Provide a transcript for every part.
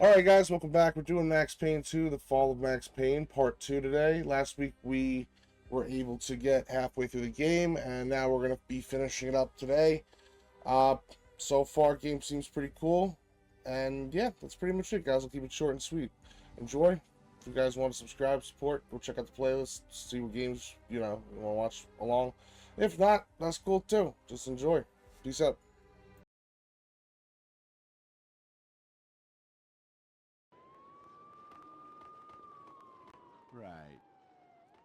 Alright guys, welcome back. We're doing Max Payne 2, the Fall of Max Payne, part 2 today. Last week we were able to get halfway through the game, and now we're going to be finishing it up today. Uh, so far, game seems pretty cool. And yeah, that's pretty much it, guys. I'll keep it short and sweet. Enjoy. If you guys want to subscribe, support, go check out the playlist, see what games, you want to watch along. If not, that's cool too. Just enjoy. Peace out. Right.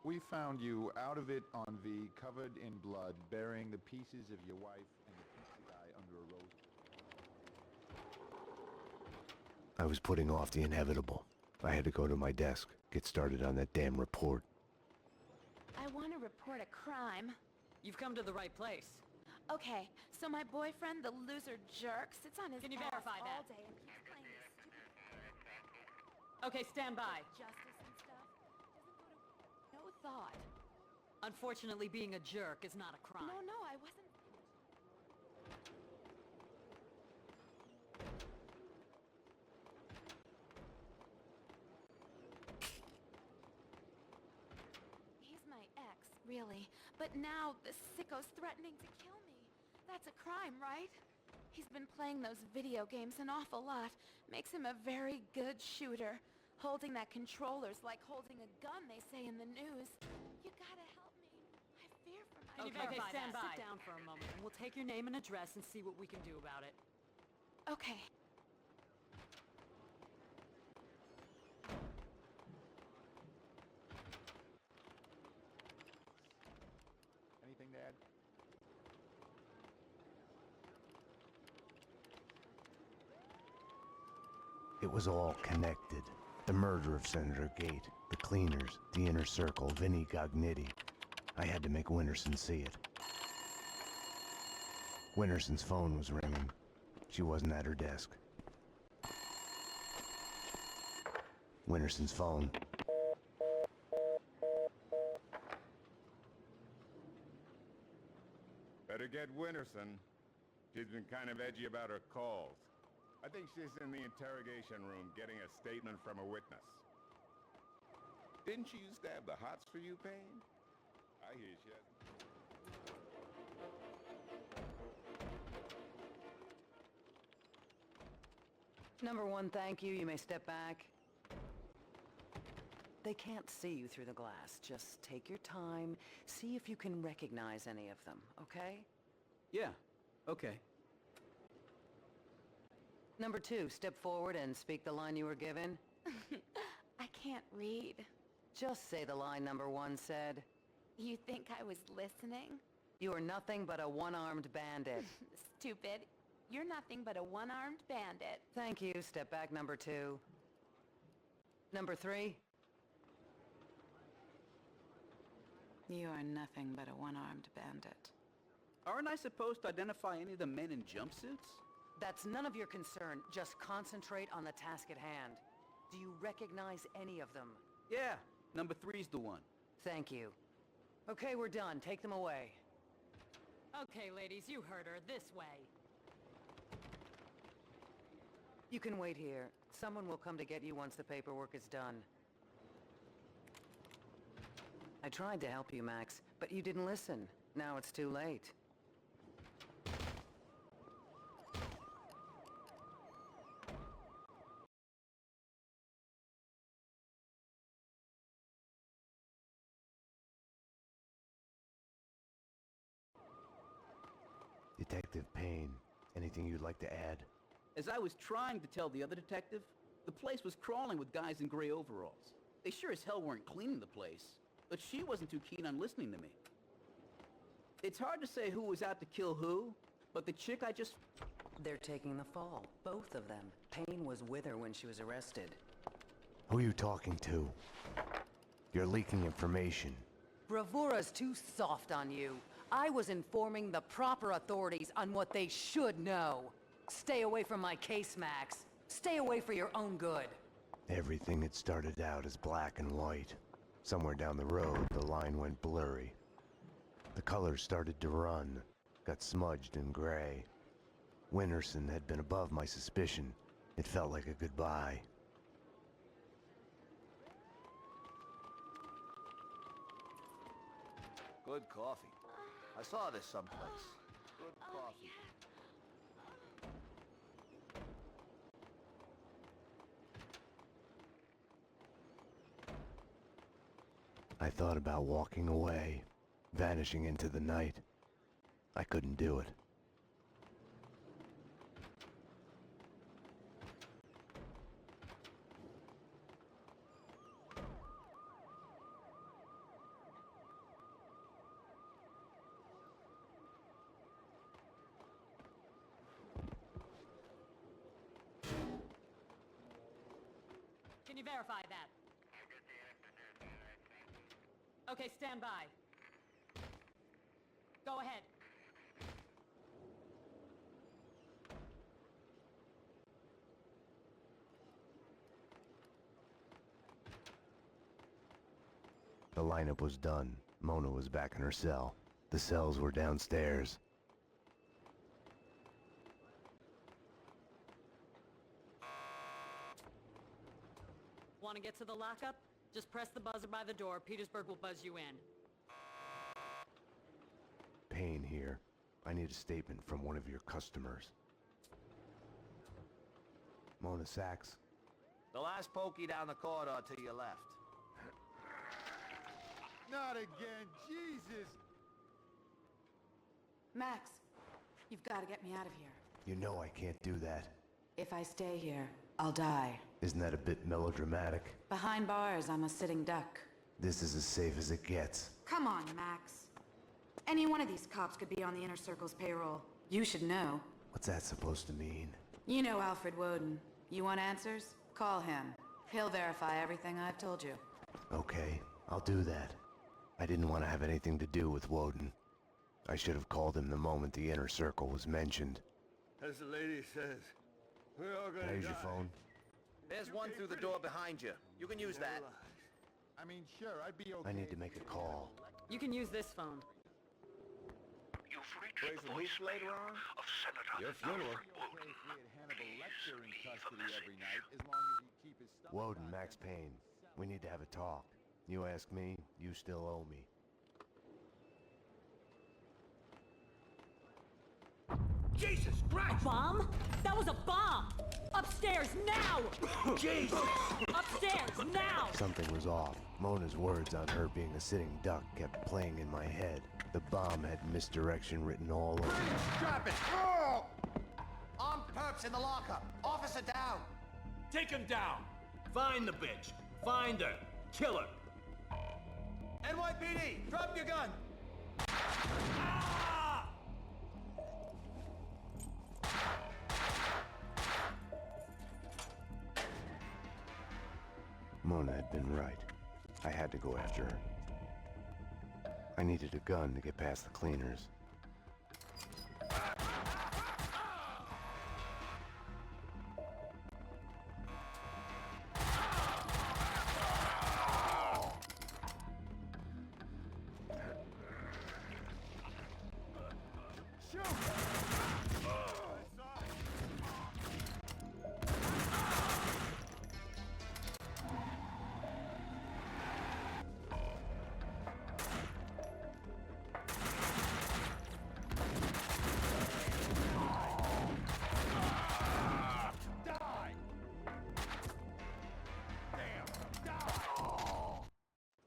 We found you out of it on V, covered in blood, burying the pieces of your wife and the pizza guy under a rose. I was putting off the inevitable. I had to go to my desk, get started on that damn report. I want to report a crime. You've come to the right place. Okay, so my boyfriend, the loser jerk, sits on his Can you ass verify all that? day and keeps playing this stupid Okay, stand by. justice and stuff. Doesn't go to no thought. Unfortunately, being a jerk is not a crime. No, I wasn't. He's my ex, really. But now the sicko's threatening to kill me. That's a crime, right? He's been playing those video games an awful lot. Makes him a very good shooter. Holding that controller's like holding a gun, they say in the news. You gotta help me. I fear for my Okay, stand by. Sit Sit down for a moment, and we'll take your name and address and see what we can do about it. Okay. Anything to add? It was all connected. The murder of Senator Gate, the cleaners, the inner circle, Vinnie Gognitti. I had to make Winterson see it. Winterson's phone was ringing. She wasn't at her desk. Winterson's phone. Better get Winterson. She's been kind of edgy about her calls. I think she's in the interrogation room getting a statement from a witness. Didn't she used to have the hots for you, Payne? I hear she has. Number one, thank you. You may step back. They can't see you through the glass. Just take your time. See if you can recognize any of them, okay? Yeah, okay. Number two, step forward and speak the line you were given. I can't read. Just say the line number one said. You think I was listening? You are nothing but a one-armed bandit. Stupid. You're nothing but a one-armed bandit. Thank you. Step back, number two. Number three. You are nothing but a one-armed bandit. Aren't I supposed to identify any of the men in jumpsuits? That's none of your concern. Just concentrate on the task at hand. Do you recognize any of them? Yeah, number three's the one. Thank you. Okay, we're done. Take them away. Okay, ladies, you heard her. This way. You can wait here. Someone will come to get you once the paperwork is done. I tried to help you, Max, but you didn't listen. Now it's too late. Detective Payne, anything you'd like to add? As I was trying to tell the other detective, the place was crawling with guys in gray overalls. They sure as hell weren't cleaning the place, but she wasn't too keen on listening to me. It's hard to say who was out to kill who, but the chick I just... They're taking the fall. Both of them. Payne was with her when she was arrested. Who are you talking to? You're leaking information. Bravura's too soft on you. I was informing the proper authorities on what they should know. Stay away from my case, Max. Stay away for your own good. Everything had started out as black and white. Somewhere down the road, the line went blurry. The colors started to run, got smudged and gray. Winterson had been above my suspicion. It felt like a goodbye. Good coffee. I saw this someplace. Good coffee. I thought about walking away, vanishing into the night. I couldn't do it. Can you verify that? Okay, stand by. Go ahead. The lineup was done. Mona was back in her cell. The cells were downstairs. Want to get to the lockup? Just press the buzzer by the door. Petersburg will buzz you in. Payne here. I need a statement from one of your customers. Mona Sax. The last pokey down the corridor to your left. Not again, Jesus! Max, you've got to get me out of here. You know I can't do that. If I stay here, I'll die. Isn't that a bit melodramatic? Behind bars, I'm a sitting duck. This is as safe as it gets. Come on, Max. Any one of these cops could be on the Inner Circle's payroll. You should know. What's that supposed to mean? You know Alfred Woden. You want answers? Call him. He'll verify everything I've told you. Okay, I'll do that. I didn't want to have anything to do with Woden. I should have called him the moment the Inner Circle was mentioned. As the lady says, we're all gonna Can I use die. your phone? There's one through the door behind you. You can use that. I mean, sure, I'd be okay. I need to make a call. You can use this phone. Play some hoops later on? Your funeral. Okay if we had Hannibal Lecter in custody every night, as long as he keep his stuff. Woden, Max Payne. We need to have a talk. You ask me, you still owe me. Jesus Christ! Bomb? That was a bomb! Upstairs, now! Jesus! Upstairs, now! Something was off. Mona's words on her being a sitting duck kept playing in my head. The bomb had misdirection written all over it. Drop it! Armed perps in the lockup. Officer down. Take him down! Find the bitch! Find her! Kill her! NYPD, drop your gun! Ah! Mona had been right. I had to go after her. I needed a gun to get past the cleaners.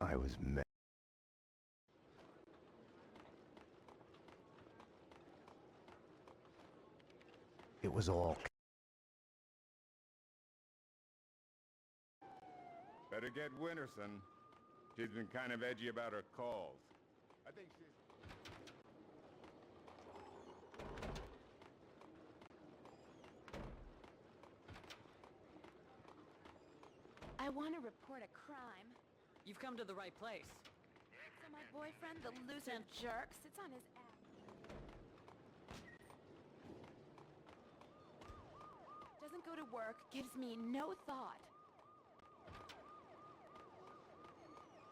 I was mad. It was all... Better get Winterson. She's been kind of edgy about her calls. I think she's... I want to report a crime. You've come to the right place. So my boyfriend, the loser jerk, sits on his ass. Doesn't go to work, gives me no thought.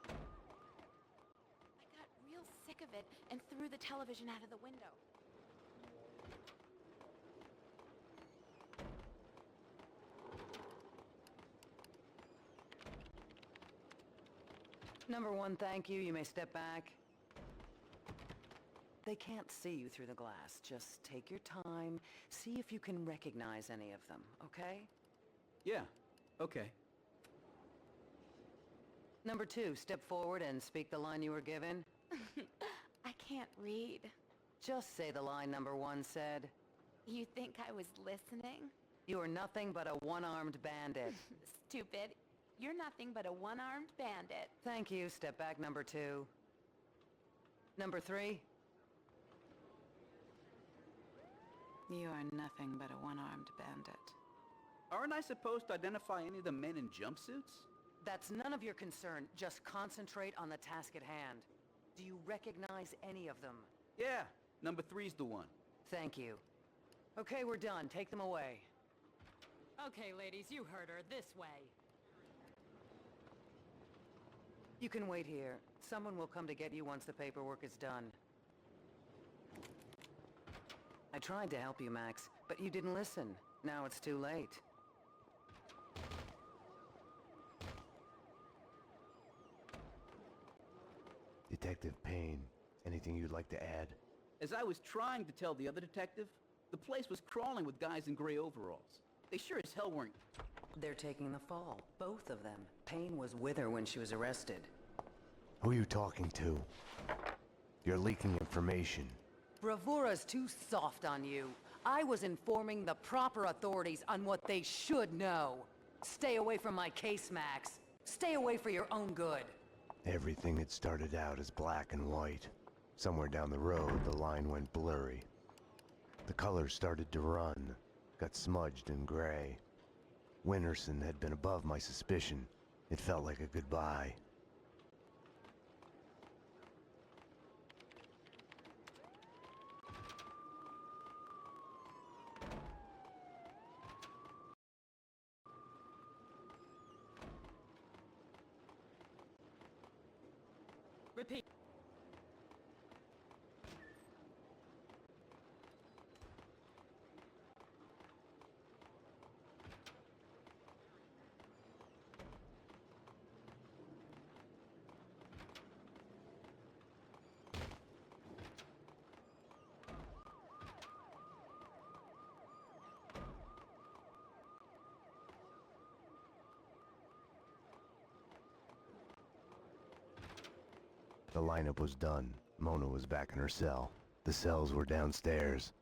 I got real sick of it and threw the television out of the window. Number one, thank you. You may step back. They can't see you through the glass. Just take your time. See if you can recognize any of them, okay? Yeah, okay. Number two, step forward and speak the line you were given. I can't read. Just say the line number one said. You think I was listening? You are nothing but a one-armed bandit. Stupid. You're nothing but a one-armed bandit. Thank you. Step back, number two. Number three. You are nothing but a one-armed bandit. Aren't I supposed to identify any of the men in jumpsuits? That's none of your concern. Just concentrate on the task at hand. Do you recognize any of them? Yeah, number three's the one. Thank you. Okay, we're done. Take them away. Okay, ladies, you heard her. This way. You can wait here. Someone will come to get you once the paperwork is done. I tried to help you, Max, but you didn't listen. Now it's too late. Detective Payne, anything you'd like to add? As I was trying to tell the other detective, the place was crawling with guys in gray overalls. They sure as hell weren't... They're taking the fall. Both of them. Payne was with her when she was arrested. Who are you talking to? You're leaking information. Bravura's too soft on you. I was informing the proper authorities on what they should know. Stay away from my case, Max. Stay away for your own good. Everything had started out as black and white. Somewhere down the road, the line went blurry. The colors started to run, got smudged and gray. Winterson had been above my suspicion. It felt like a goodbye. Repeat. The lineup was done. Mona was back in her cell. The cells were downstairs.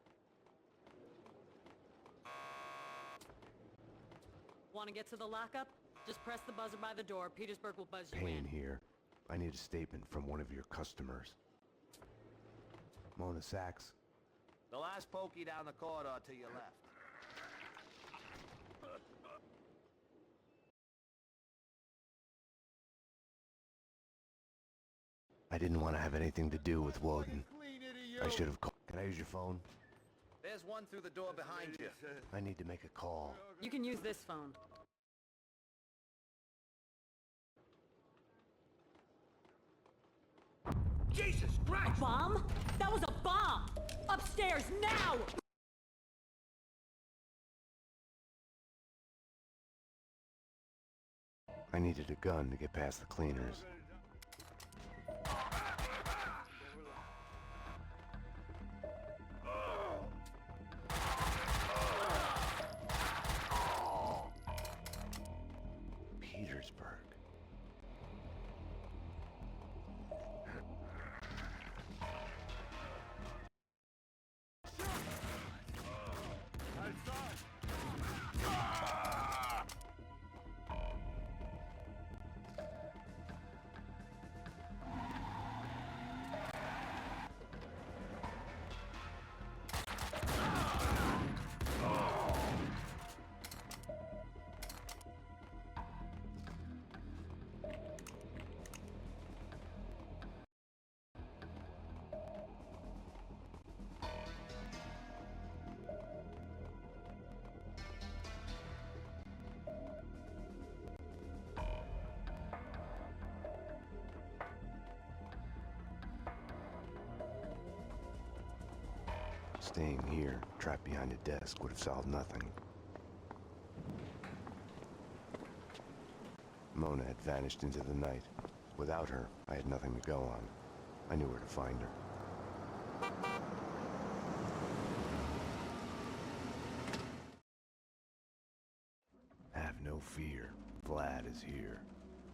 Want to get to the lockup? Just press the buzzer by the door. Petersburg will buzz you Payne in. here. I need a statement from one of your customers. Mona Sax. The last pokey down the corridor to your left. I didn't want to have anything to do with Woden. I should have called. Can I use your phone? There's one through the door behind you. I need to make a call. You can use this phone. Jesus Christ! Bomb? That was a bomb! Upstairs, now! I needed a gun to get past the cleaners. Petersburg. Staying here, trapped behind a desk, would have solved nothing. Mona had vanished into the night. Without her, I had nothing to go on. I knew where to find her. Have no fear. Vlad is here.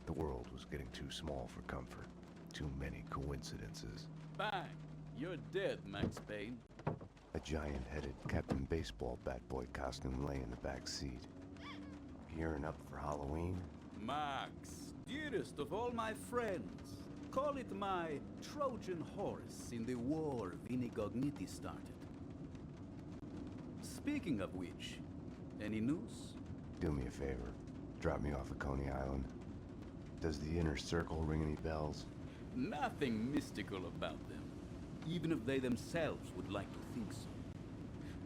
The world was getting too small for comfort. Too many coincidences. Bang! You're dead, Max Payne. A giant-headed Captain Baseball bat boy costume lay in the back seat. Gearing up for Halloween? Max, dearest of all my friends. Call it my Trojan horse in the war Vini Gogniti started. Speaking of which, any news? Do me a favor. Drop me off at Coney Island. Does the inner circle ring any bells? Nothing mystical about them, even if they themselves would like to think so.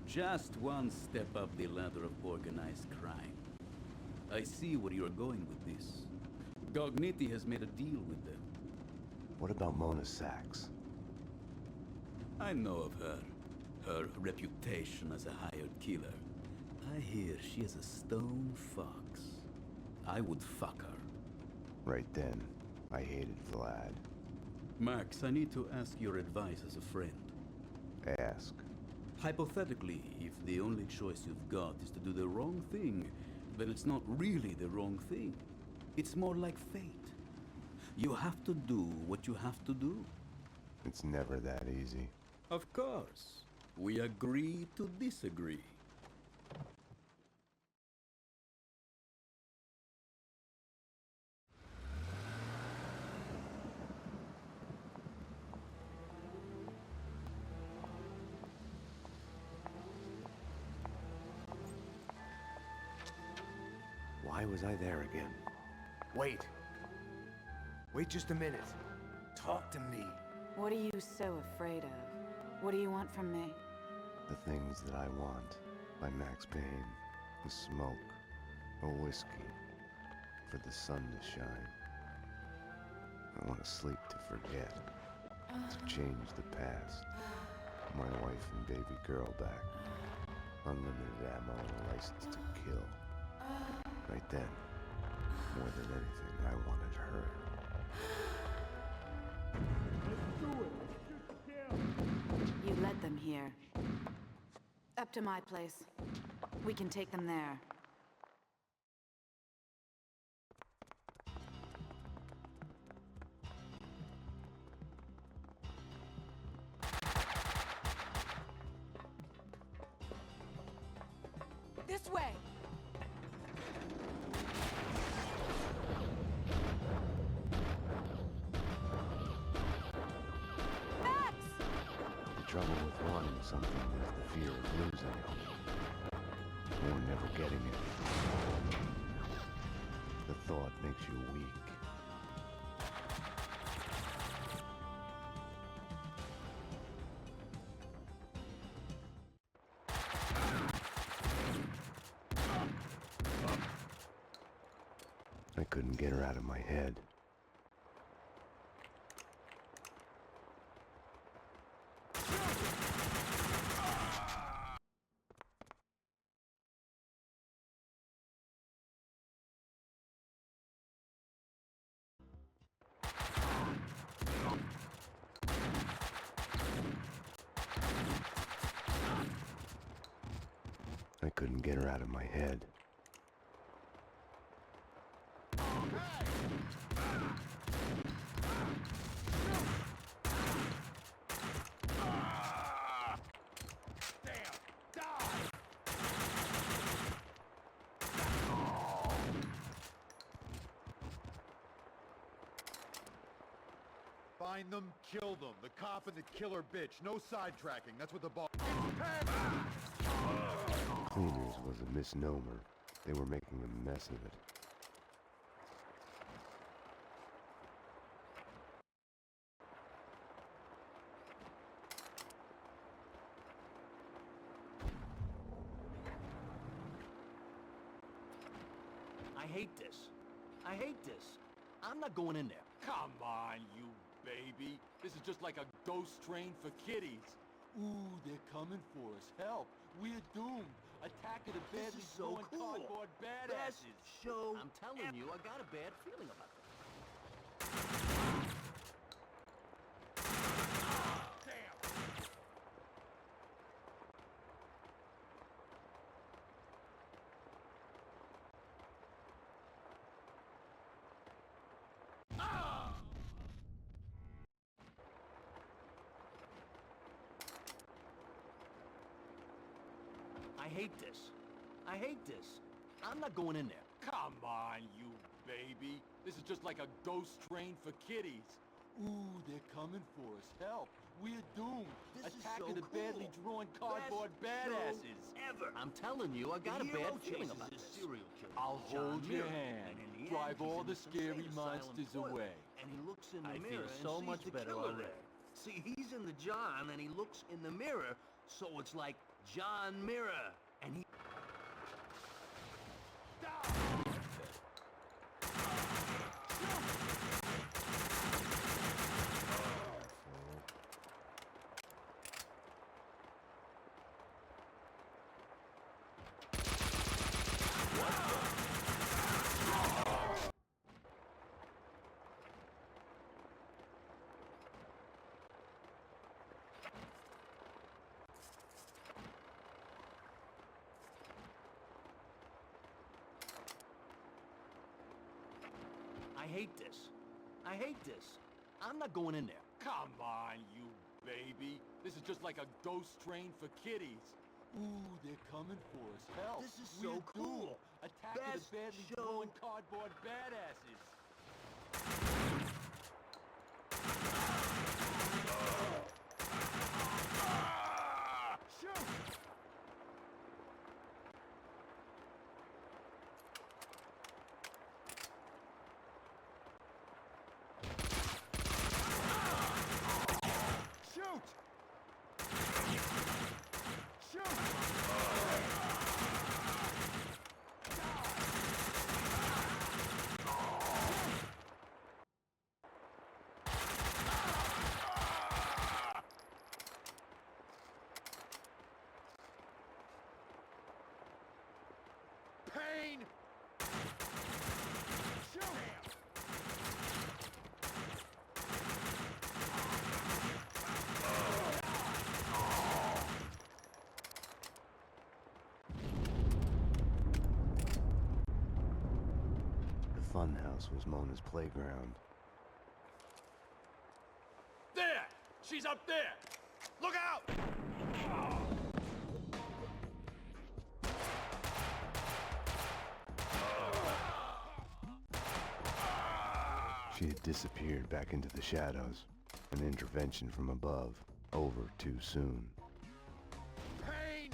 Just one step up the ladder of organized crime. I see where you're going with this. Gogniti has made a deal with them. What about Mona Sax? I know of her. Her reputation as a hired killer. I hear she is a stone fox. I would fuck her. Right then, I hated Vlad. Max, I need to ask your advice as a friend. Ask. Hypothetically, if the only choice you've got is to do the wrong thing, then it's not really the wrong thing. It's more like fate. You have to do what you have to do. It's never that easy. Of course. We agree to disagree. Why was I there again? Wait. Wait just a minute. Talk to me. What are you so afraid of? What do you want from me? The Things That I Want by Max Payne. The smoke. A whiskey. For the sun to shine. I want to sleep to forget. To change the past. My wife and baby girl back. Unlimited ammo and a license to kill. Right then, more than anything, I wanted her. You led them here. Up to my place. We can take them there. This way! The trouble with wanting something is the fear of losing it. Or never getting it. The thought makes you weak. I couldn't get her out of my head. I couldn't get her out of my head. Find them, kill them. The cop and the killer bitch. No sidetracking. That's what the boss... Cleaners was a misnomer. They were making a mess of it. I hate this. I hate this. I'm not going in there. Come on, you baby. This is just like a ghost train for kiddies. Ooh, they're coming for us. Help. We're doomed. Attack of the This badly is so going cool. cardboard badasses. Show. I'm telling you, I got a bad feeling about that. I hate this. I hate this. I'm not going in there. Come on, you baby. This is just like a ghost train for kiddies. Ooh, they're coming for us. Help. We're doomed. This is Attack so of the badly cool. drawn cardboard Best badasses. show ever. I'm telling you, I got a bad feeling about this. Serial killer. I'll John hold your Muir. hand. And in the Drive end, he's all in the this scary insane asylum monsters toilet. away. And he looks in the I mirror feel and so sees much the better killer already. there. See, he's in the John, and he looks in the mirror, so it's like John Mirror. And he... I hate this. I hate this. I'm not going in there. Come on, you baby. This is just like a ghost train for kiddies. Ooh, they're coming for us. Help. This is We're so cool. doomed. Attack of Best the badly show. drawn cardboard badasses. Shoot! Shoot! Shoot! Payne! Shoot him! The funhouse was Mona's playground. There! She's up there! Look out! She had disappeared back into the shadows. An intervention from above. Over too soon. Payne!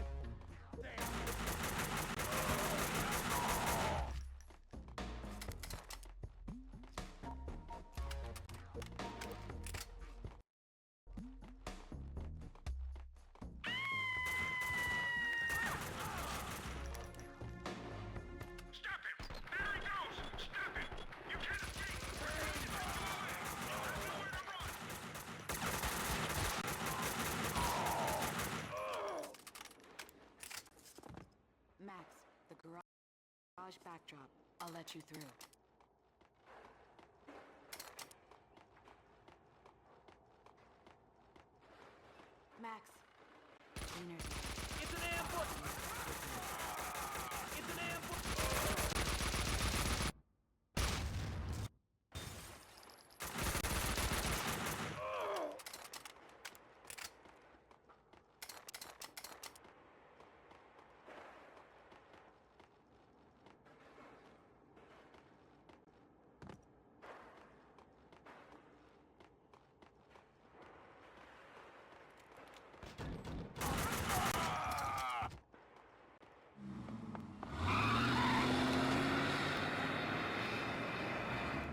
Max, the garage backdrop. I'll let you through. Max, cleaners. It's an ambush! It's an ambush!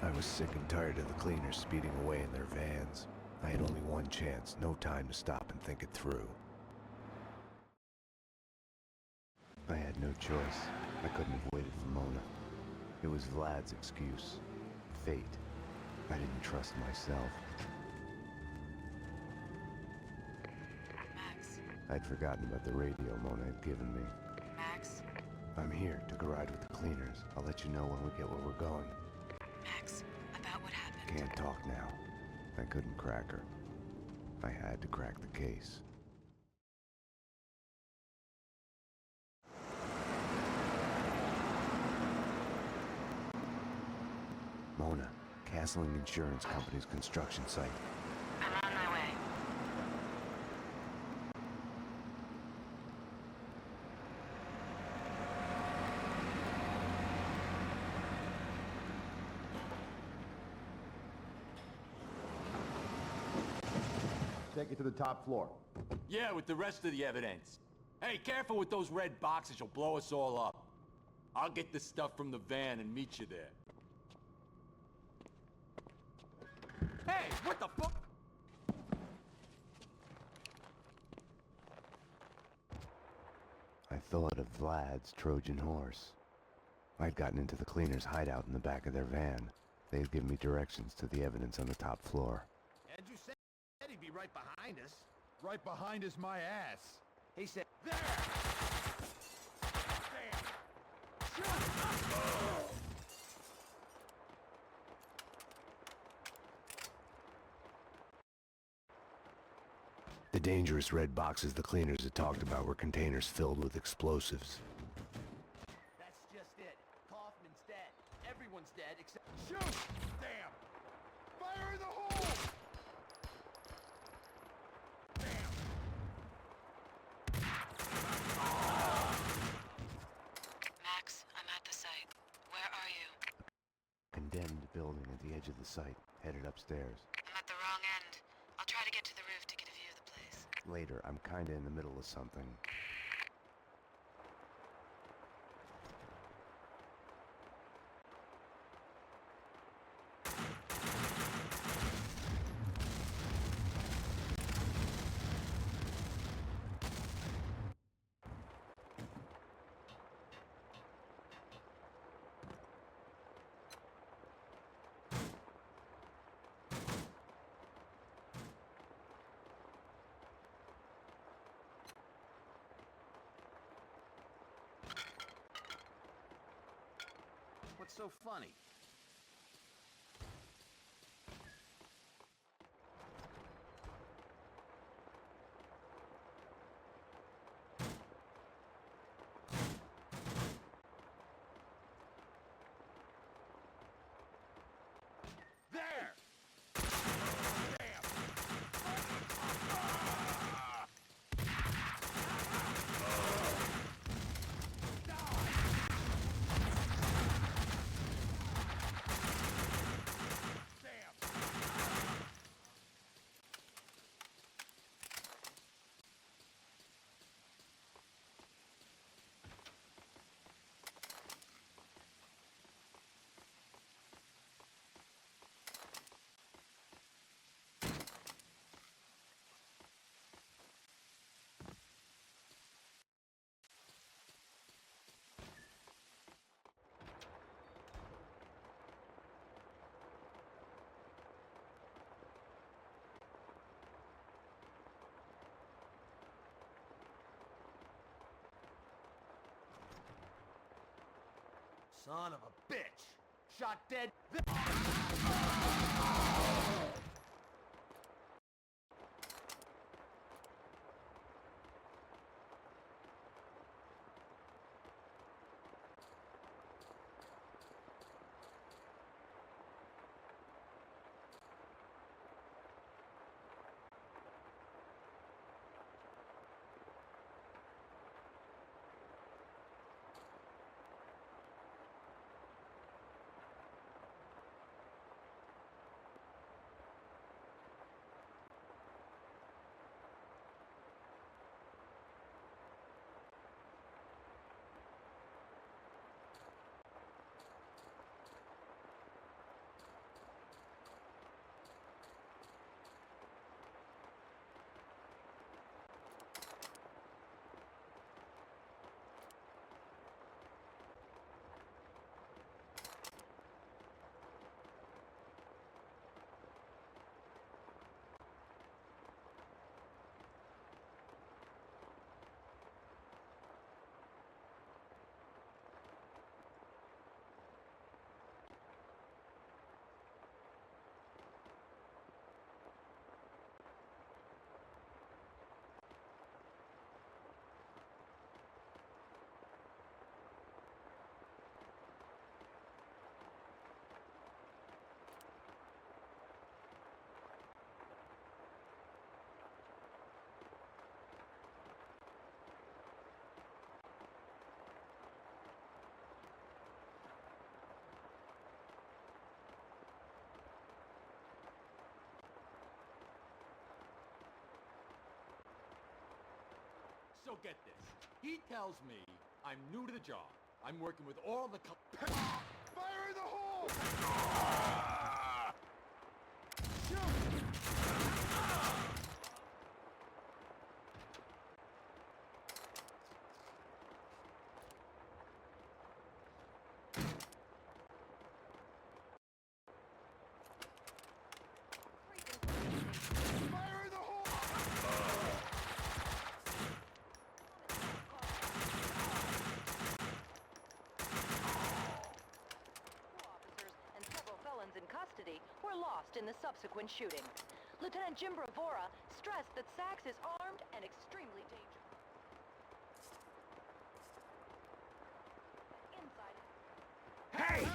I was sick and tired of the cleaners speeding away in their vans. I had only one chance, no time to stop and think it through. I had no choice. I couldn't have waited for Mona. It was Vlad's excuse. Fate. I didn't trust myself. Max, I'd forgotten about the radio Mona had given me. Max, I'm here to go ride with the cleaners. I'll let you know when we get where we're going. Max, about what happened. Can't talk now. I couldn't crack her. I had to crack the case. Mona, Castling Insurance Company's construction site. I'm on my way. 「take it to the top floor. Yeah, with the rest of the evidence. Hey, careful with those red boxes, you'll blow us all up. I'll get the stuff from the van and meet you there. Hey, what the fuck? I thought of Vlad's Trojan horse. I'd gotten into the cleaner's hideout in the back of their van. They'd give me directions to the evidence on the top floor. Andrew said he'd be right behind us. Right behind is my ass. He said, there! The dangerous red boxes the cleaners had talked about were containers filled with explosives. That's just it. Kaufman's dead. Everyone's dead except... Shoot! Damn! Fire in the hole! Damn! Max, I'm at the site. Where are you? Condemned building at the edge of the site, headed upstairs. I'm at the wrong end. I'll try to get to the roof to get a view of the place. Later, I'm kinda in the middle of something. What's so funny? There! Damn! Son of a bitch! Shot dead. So get this. He tells me I'm new to the job. I'm working with all the Fire in the hole! Fire in the hole! Officers and several felons in custody were lost in the subsequent shooting. Lieutenant Jim Bravura stressed that Sax is armed and extremely dangerous. Inside. Hey!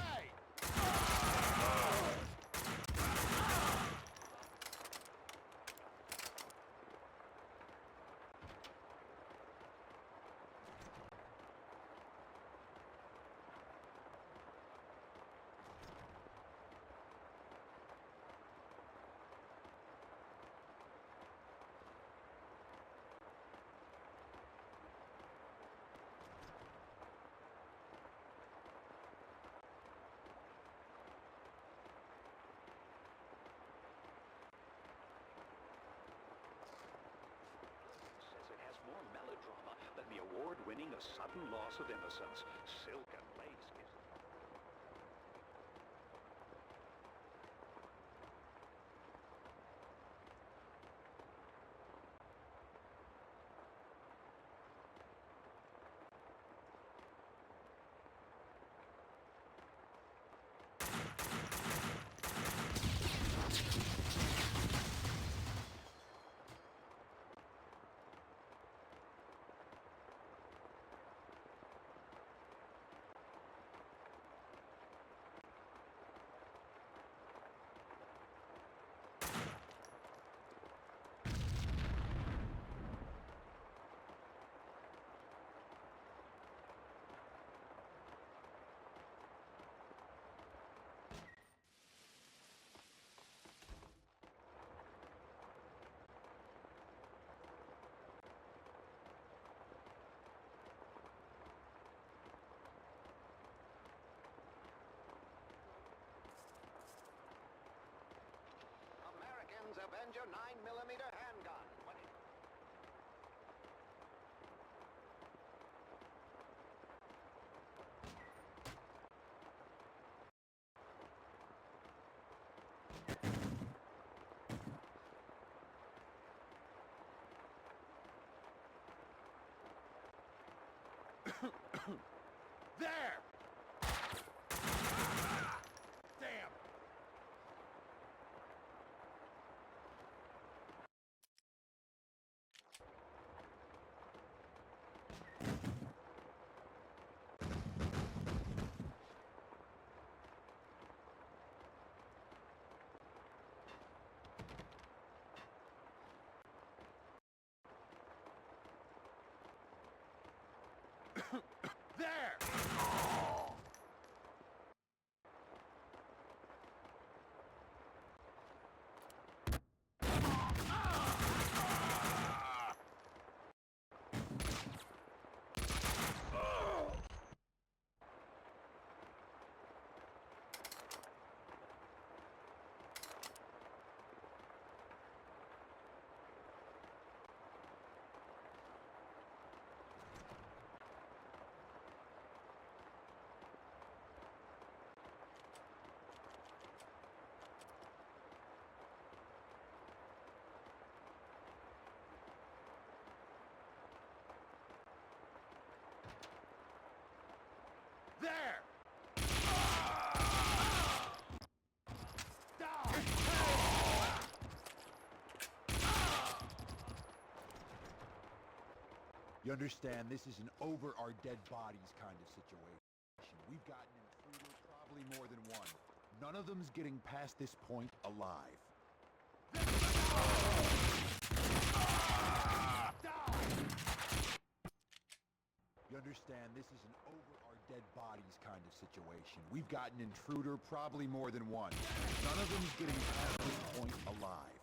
Says it has more melodrama than the award-winning A Sudden Loss of Innocence. Silk and lace is... Americans, avenge your 9mm handgun. When it... There! Damn! There! There! You understand, this is an over our dead bodies kind of situation. We've gotten intruder, probably more than one. None of them's getting past this point alive. You understand, this is an over our dead bodies kind of situation. We've got an intruder, probably more than one. None of them's getting past this point alive.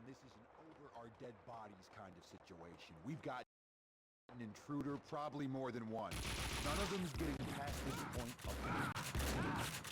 understand this is an over-our-dead-bodies kind of situation. We've got an intruder, probably more than one. None of them's getting past this point alive.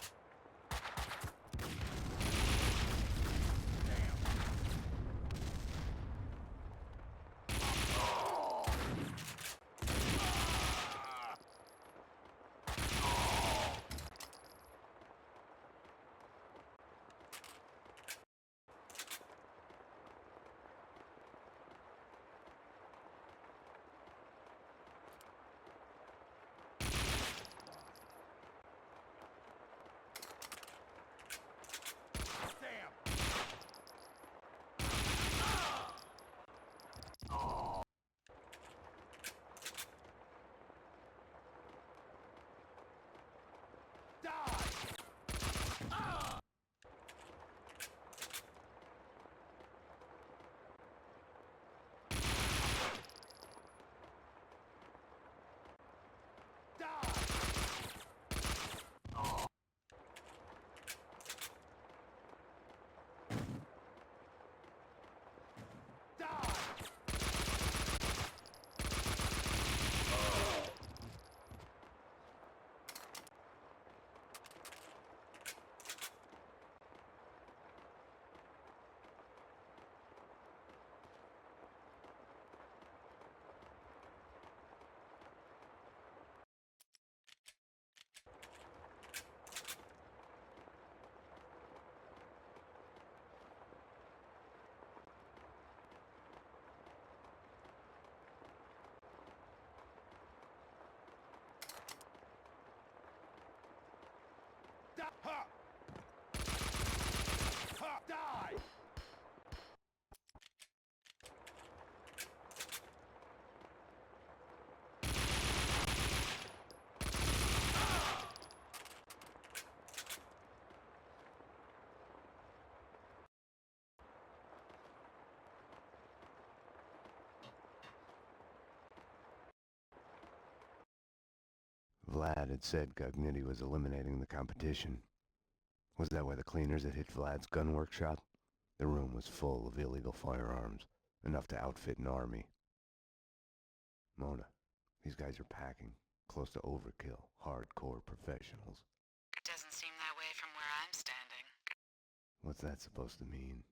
Ha! Ha! Die! Vlad had said Gognitti was eliminating the competition. Was that why the cleaners had hit Vlad's gun workshop? The room was full of illegal firearms, enough to outfit an army. Mona, these guys are packing, close to overkill, hardcore professionals. Doesn't seem that way from where I'm standing. What's that supposed to mean?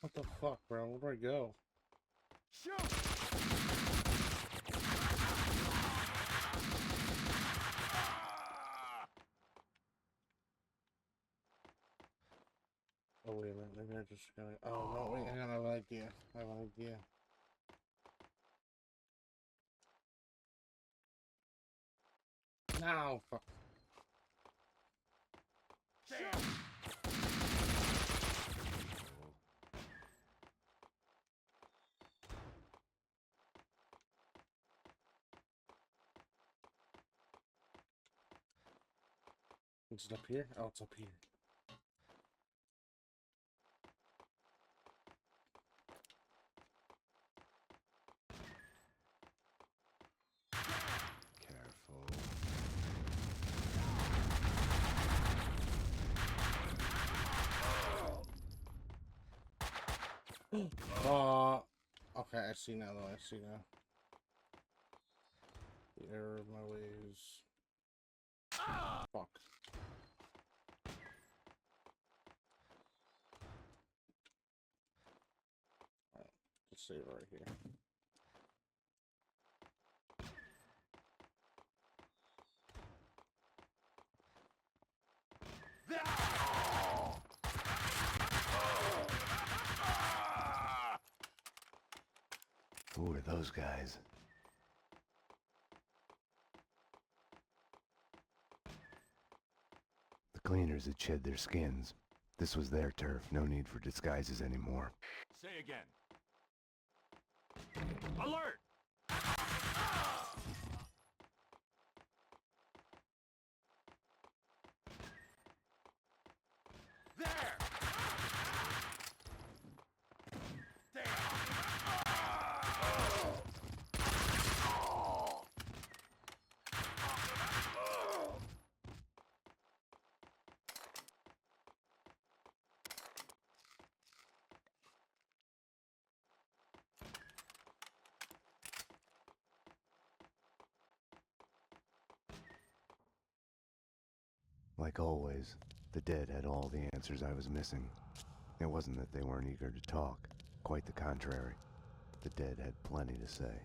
What the fuck, bro? Where'd I go? Oh, wait a minute. Maybe I just gotta... Oh, no, wait. I have an idea. I have an idea. No, fuck. Damn! Is it up here? Oh, it's up here. Okay, I see now, though. I see now. The error of my ways. Fuck. Alright, let's save it right here. Who are those guys? The cleaners had shed their skins. This was their turf, no need for disguises anymore. Say again. Alert! There! Damn! Like always, the dead had all the answers I was missing. It wasn't that they weren't eager to talk. Quite the contrary. The dead had plenty to say.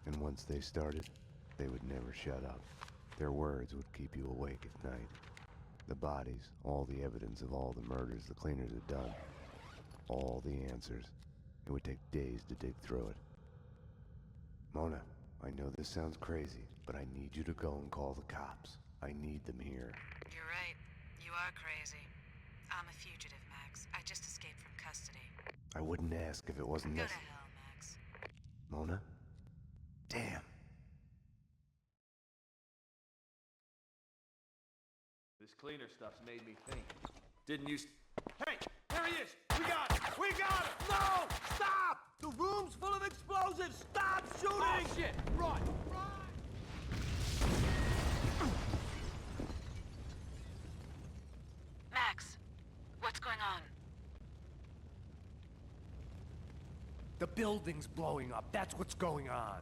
And once they started, they would never shut up. Their words would keep you awake at night. The bodies, all the evidence of all the murders the cleaners had done. All the answers. It would take days to dig through it. Mona, I know this sounds crazy, but I need you to go and call the cops. I need them here. You're right. You are crazy. I'm a fugitive, Max. I just escaped from custody. I wouldn't ask if it wasn't Go to necessary. hell, Max. Mona? Damn. This cleaner stuff's made me think. Didn't you... Hey! There he is! We got him! We got him! No! Stop! The room's full of explosives! Stop shooting! Oh, shit! Run! Run! Max, what's going on? building's blowing up. That's what's going on.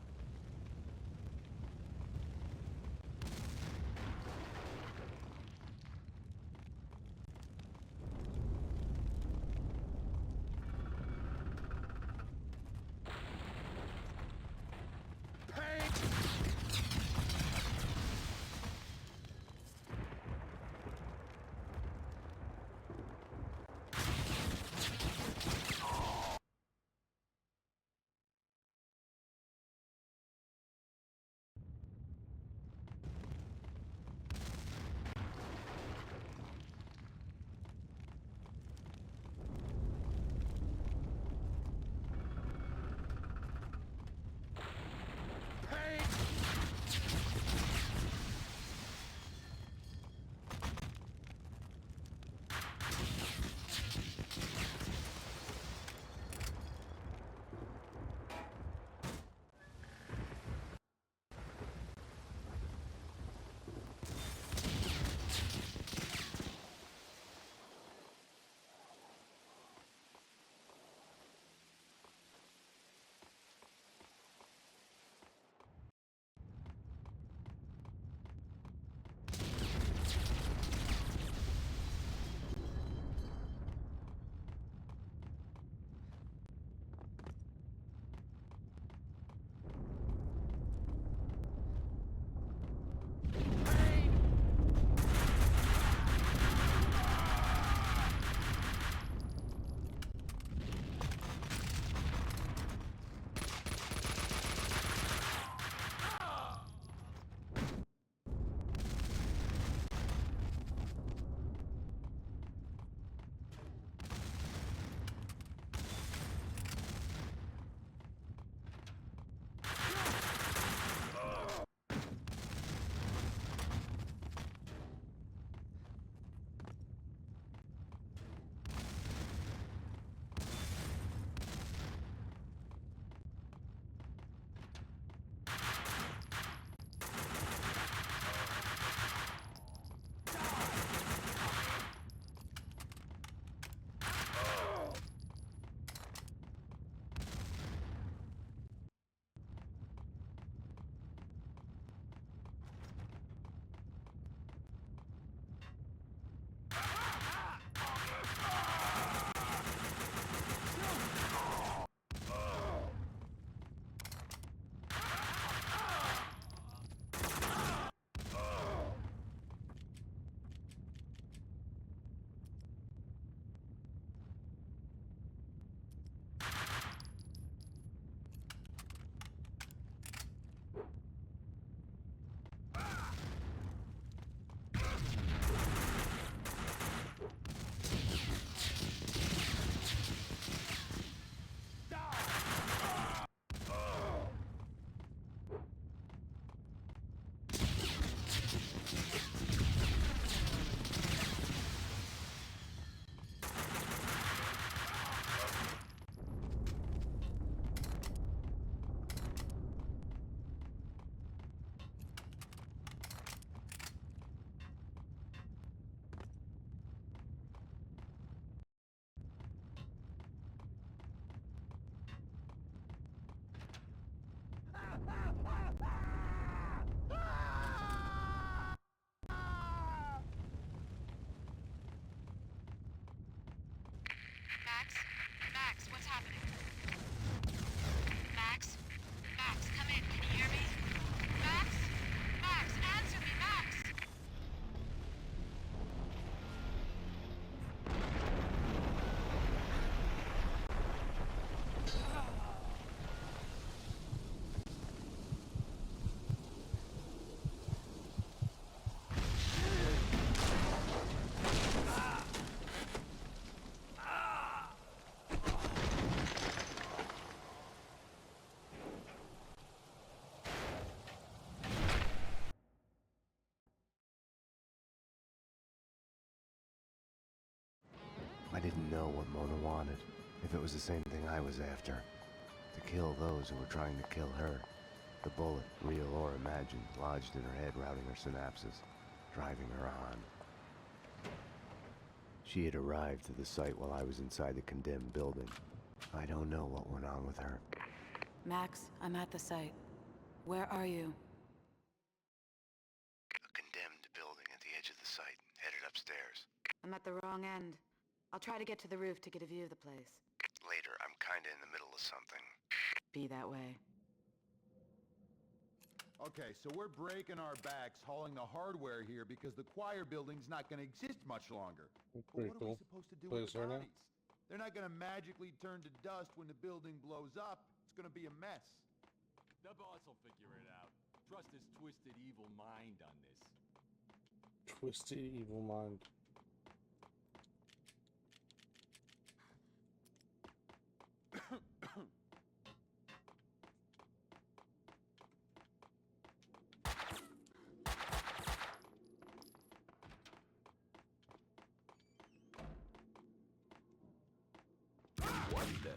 Max? Max, what's happening? Max? Max, come in. Can you hear me? Max? Max, answer me, Max! I didn't know what Mona wanted, if it was the same thing I was after. To kill those who were trying to kill her. The bullet, real or imagined, lodged in her head, routing her synapses, driving her on. She had arrived to the site while I was inside the condemned building. I don't know what went on with her. Max, I'm at the site. Where are you? A condemned building at the edge of the site, headed upstairs. I'm at the wrong end. I'll try to get to the roof to get a view of the place. Later, I'm kinda in the middle of something. Be that way. Okay, so we're breaking our backs hauling the hardware here because the choir building's not gonna exist much longer. But Pretty what are cool. we supposed to do Place with the right now. bodies? They're not gonna magically turn to dust when the building blows up. It's gonna be a mess. The boss will figure it out. Trust his twisted evil mind on this. Twisted evil mind. What the?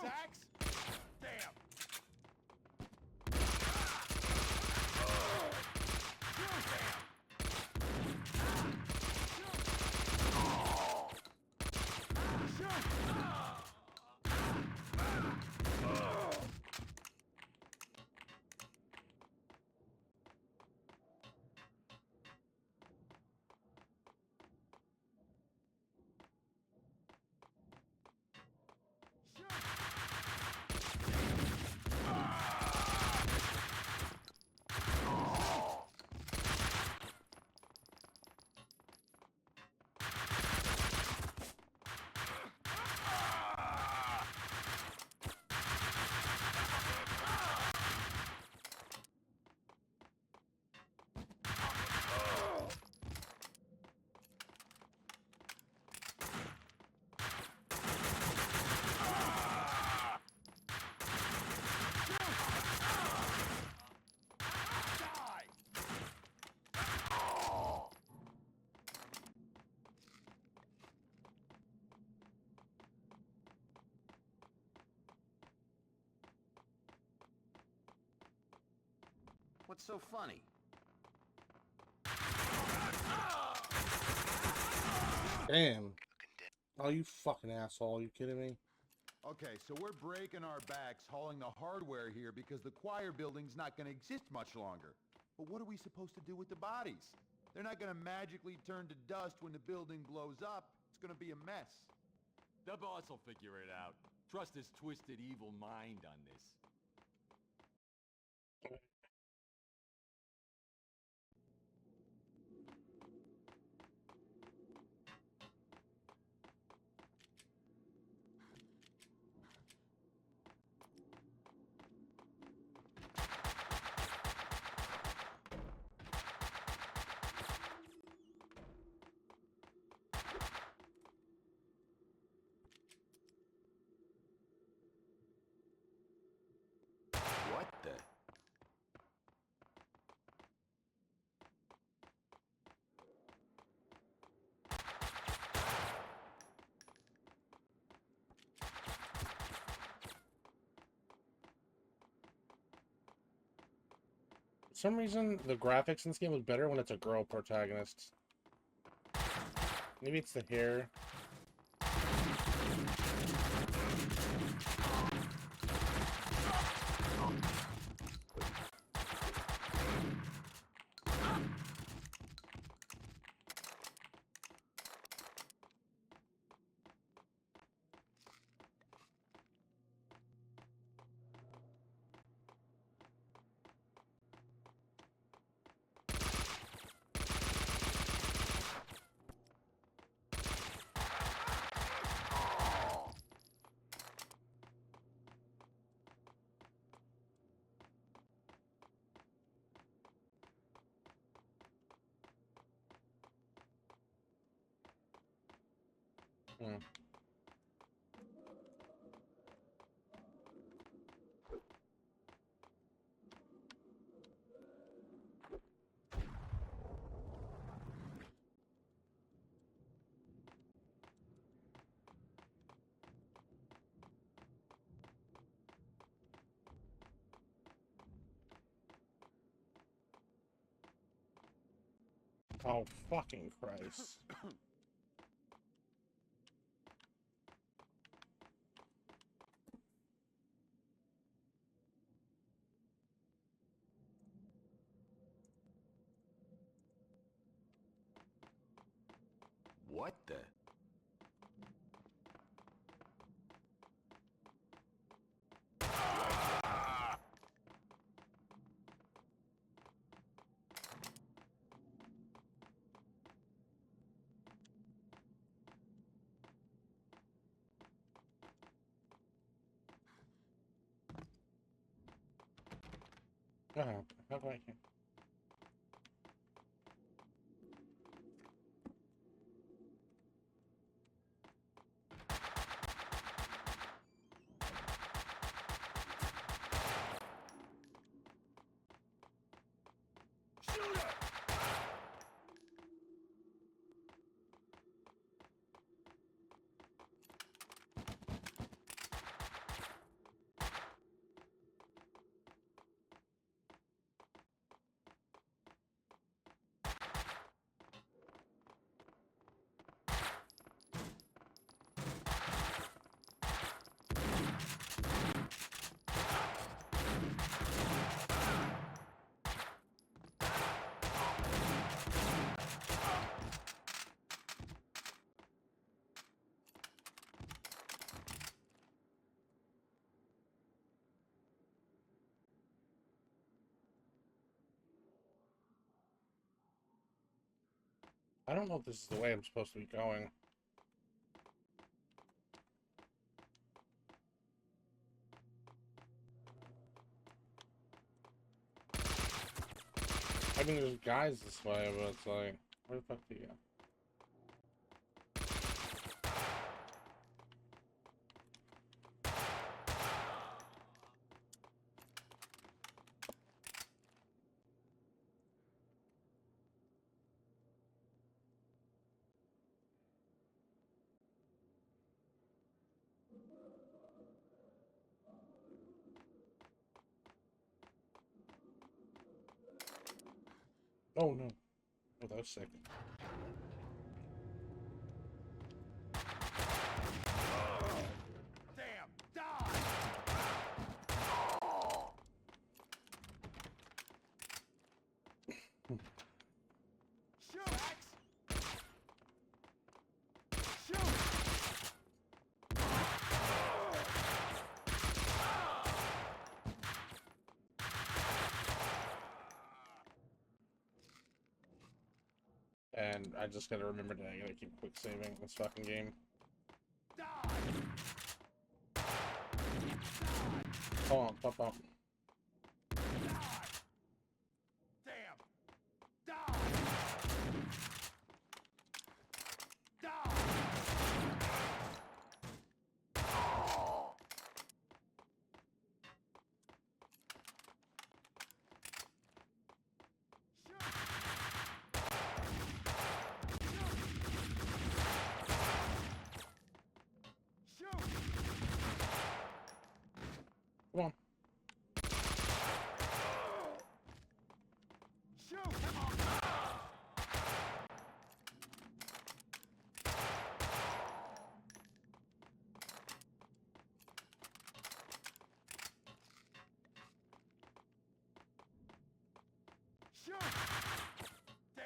Sax? Damn! What's so funny? Damn. Oh, you fucking asshole. Are you kidding me? Okay, so we're breaking our backs hauling the hardware here because the choir building's not gonna exist much longer. But what are we supposed to do with the bodies? They're not gonna magically turn to dust when the building blows up. It's gonna be a mess. The boss will figure it out. Trust his twisted evil mind on this. What For some reason, the graphics in this game look better when it's a girl protagonist. Maybe it's the hair. Oh, fucking Christ. What the? How do I... I don't know if this is the way I'm supposed to be going. I mean, there's guys this way, but it's like, where the fuck do you go? Oh no. Oh, that was sick. Damn! Die! Shoot! Max! Shoot! And I just gotta remember that I gotta keep quick saving this fucking game. Hold on, pop up. Come on. Shoot! Damn!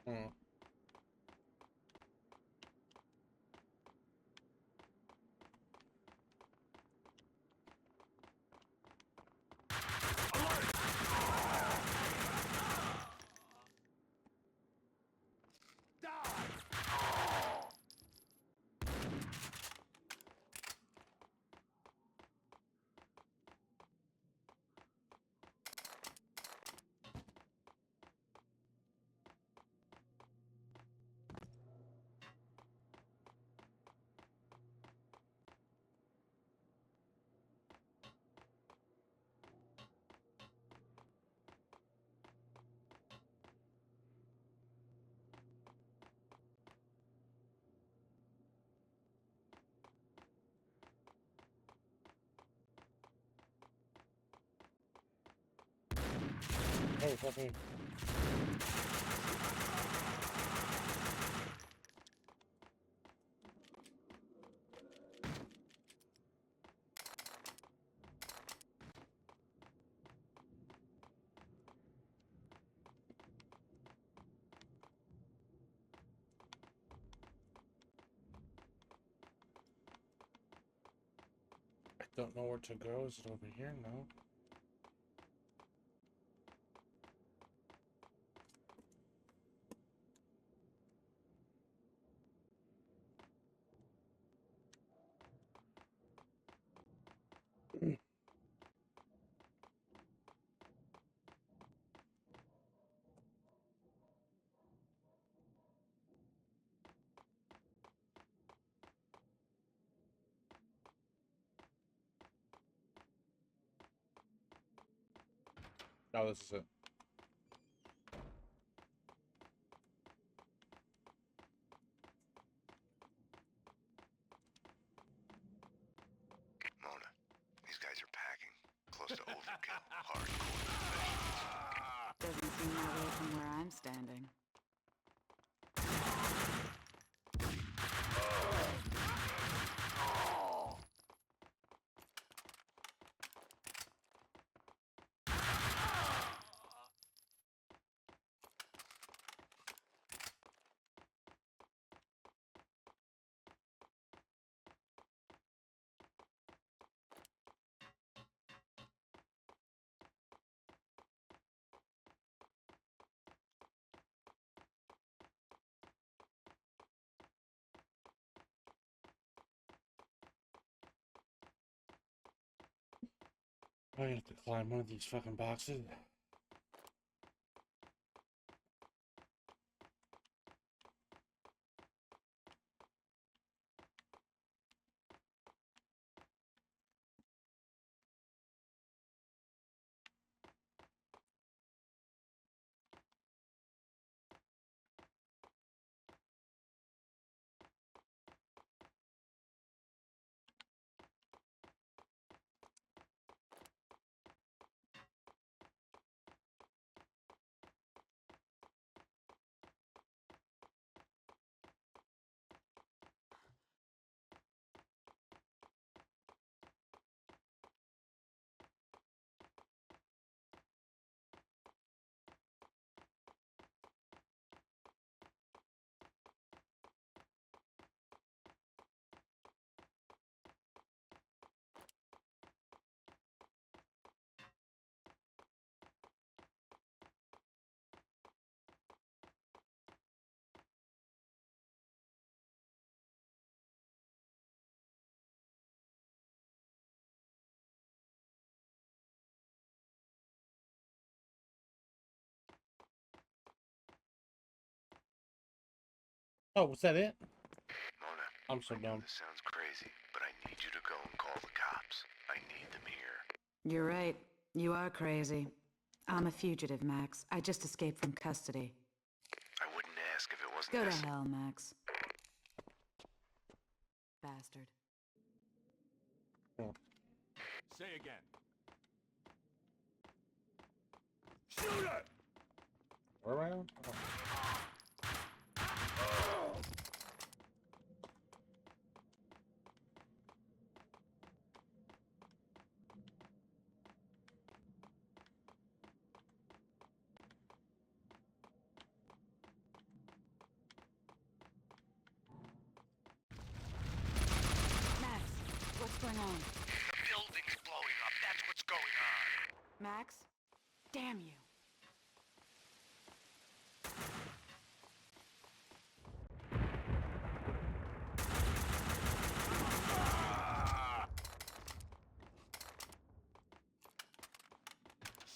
Hmm. Hey, fucking. I don't know where to go. Is it over here? No. Oh, this is it. Mona, these guys are packing. Close to overkill. Hardcore professionals. Doesn't seem that way from where I'm standing. I have to climb one of these fucking boxes. Oh, was that it? Mona, I'm so I know dumb. this sounds crazy, but I need you to go and call the cops. I need them here. You're right. You are crazy. I'm a fugitive, Max. I just escaped from custody. I wouldn't ask if it wasn't Go to necessary. hell, Max. Bastard. Say again. Shoot it! Where am I on? Oh. Max, what's going on? The building's blowing up. That's what's going on. Max? Damn you.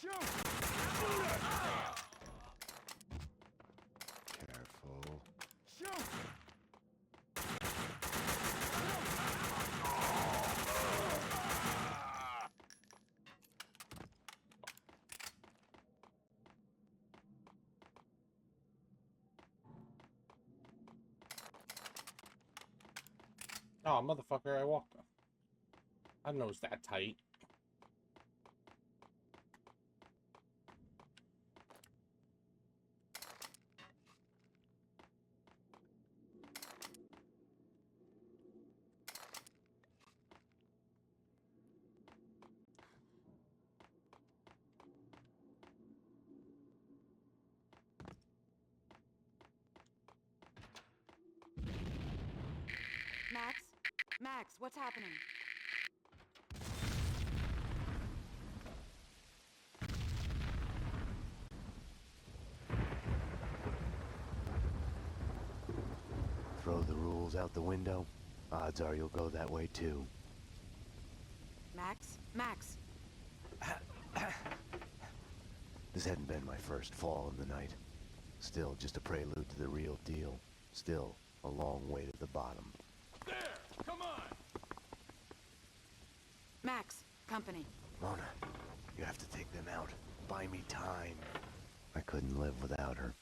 Shoot! Shoot it! Careful. Shoot! Oh, motherfucker, I walked. I didn't know it was that tight. Max? Max, what's happening? Throw the rules out the window. Odds are you'll go that way too. Max? Max! This hadn't been my first fall in the night. Still, just a prelude to the real deal. Still, a long way to the bottom. There! Come on! Max, company. Mona, you have to take them out. Buy me time. I couldn't live without her.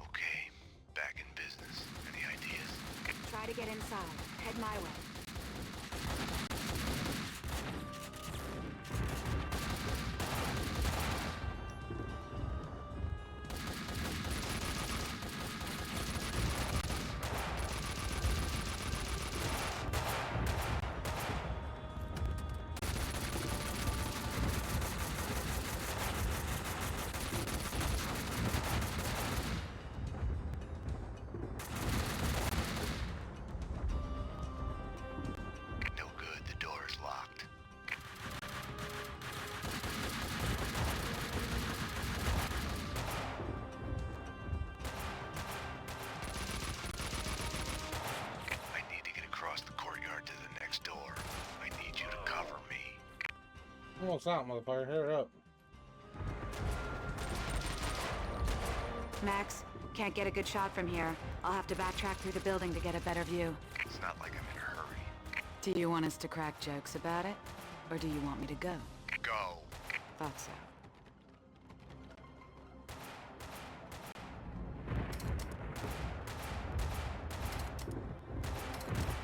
Okay, back in business. Any ideas? Try to get inside. Head my way. No good, the door's locked. I need to get across the courtyard to the next door. I need you to cover me. Almost out, motherfucker. Hurry up. Max, can't get a good shot from here. I'll have to backtrack through the building to get a better view. It's not like I'm in a hurry. Do you want us to crack jokes about it? Or do you want me to go? Go. Thought so.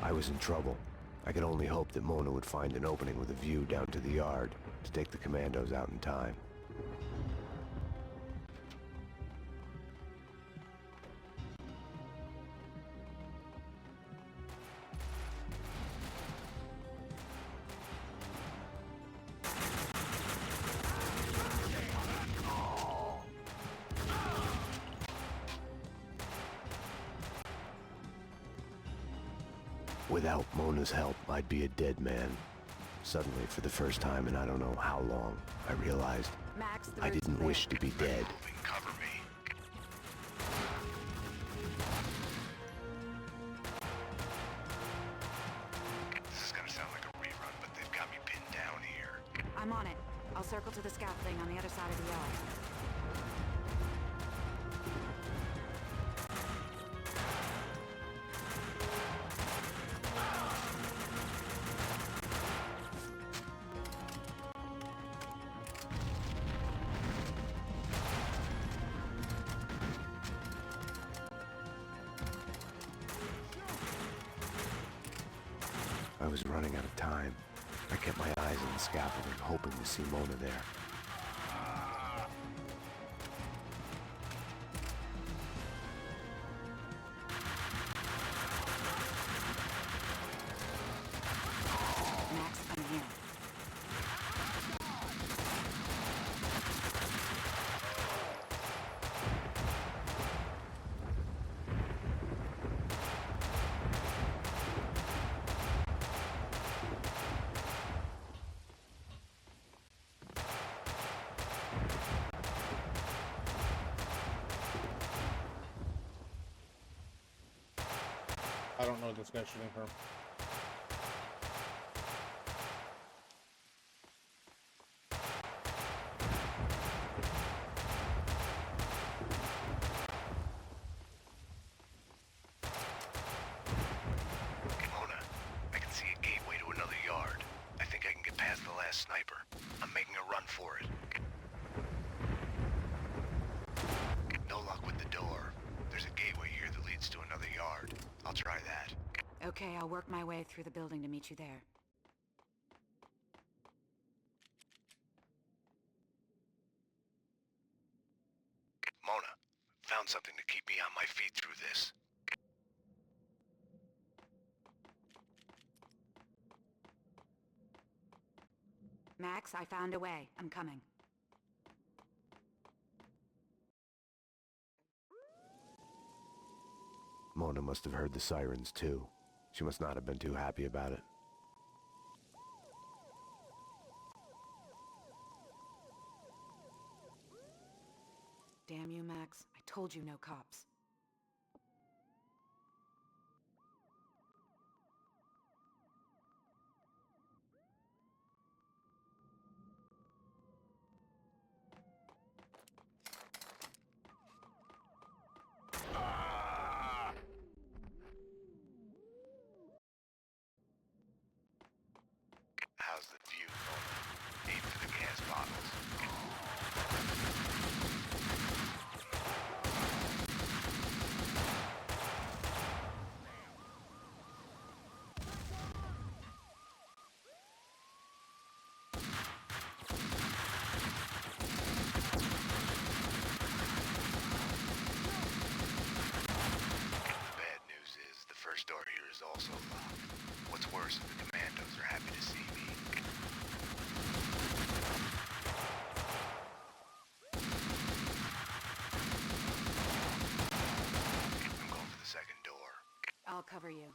I was in trouble. I could only hope that Mona would find an opening with a view down to the yard to take the commandos out in time. Without Mona's help, I'd be a dead man. Suddenly, for the first time in I don't know how long, I realized Max, the I route's didn't clear. wish to be dead. Cover me. This is gonna sound like a rerun, but they've got me pinned down here. I'm on it. I'll circle to the scaffolding on the other side of the yard. I was running out of time. I kept my eyes on the scaffolding, hoping to see Mona there. Max, I'm here. I don't know what this guy's shooting from. Mona, I can see a gateway to another yard. I think I can get past the last sniper. I'm making a run for it. No luck with the door. There's a gateway here that leads to another yard. I'll try that. Okay, I'll work my way through the building to meet you there. Mona, found something to keep me on my feet through this. Max, I found a way. I'm coming. Mona must have heard the sirens too. She must not have been too happy about it. Damn you, Max. I told you no cops. How's the view, Mona? Aim for the gas bottles. The bad news is the first door here is also locked. What's worse is the commandos are happy to see me. I'm going for the second door. I'll cover you.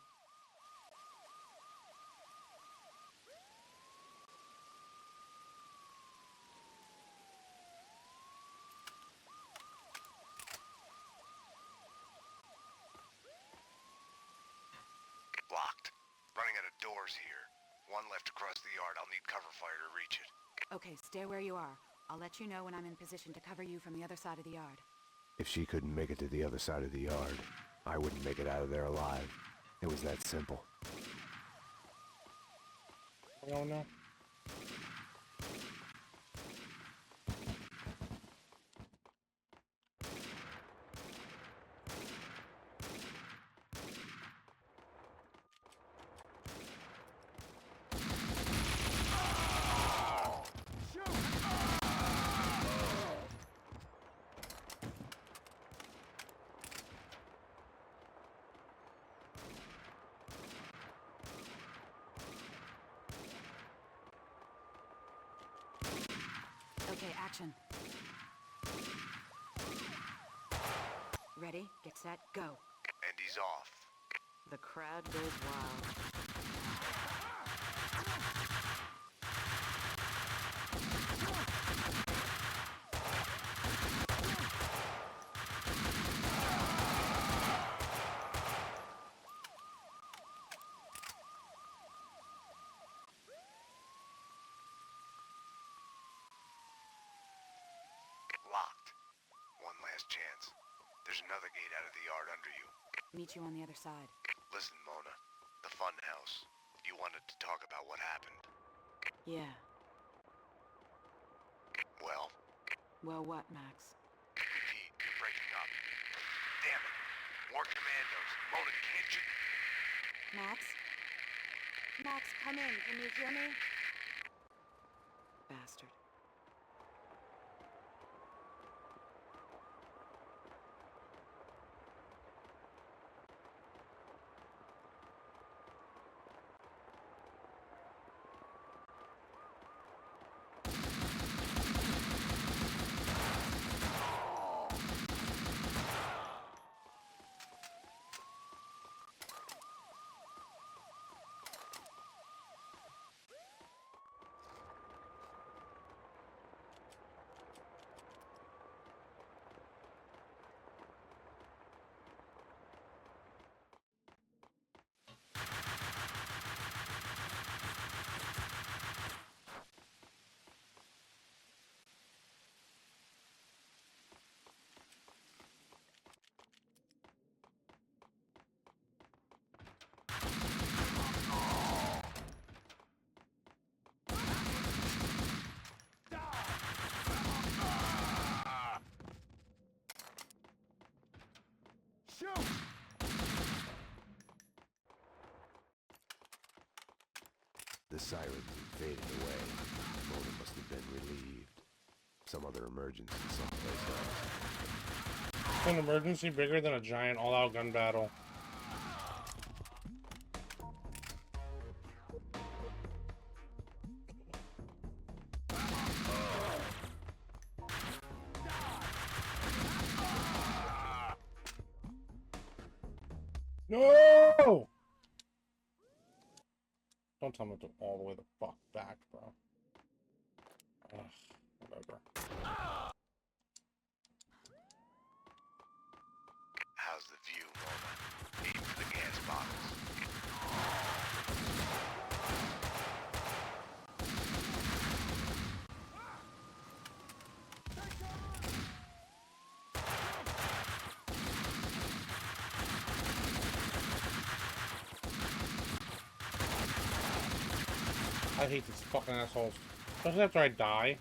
Locked. Running out of doors here. One left across the yard. I'll need cover fire to reach it. Okay, stay where you are. I'll let you know when I'm in position to cover you from the other side of the yard. If she couldn't make it to the other side of the yard, I wouldn't make it out of there alive. It was that simple. Oh no. Okay, action. Ready, get set, go. And he's off. The crowd goes wild. Locked. One last chance. There's another gate out of the yard under you. Meet you on the other side. Listen, Mona. The fun house. You wanted to talk about what happened. Yeah. Well? Well, what, Max? Pete, you're breaking up. Damn it. More commandos. Mona, can't you? Max? Max, come in. Can you hear me? Bastard. The sirens had faded away. Mona must have been relieved. Some other emergency someplace else. An emergency bigger than a giant all-out gun battle. No! Don't tell me to all the way the fuck back, bro. Ugh, whatever. How's the view, Mona? Aim for the gas bottles. I hate these fucking assholes. Especially after I die.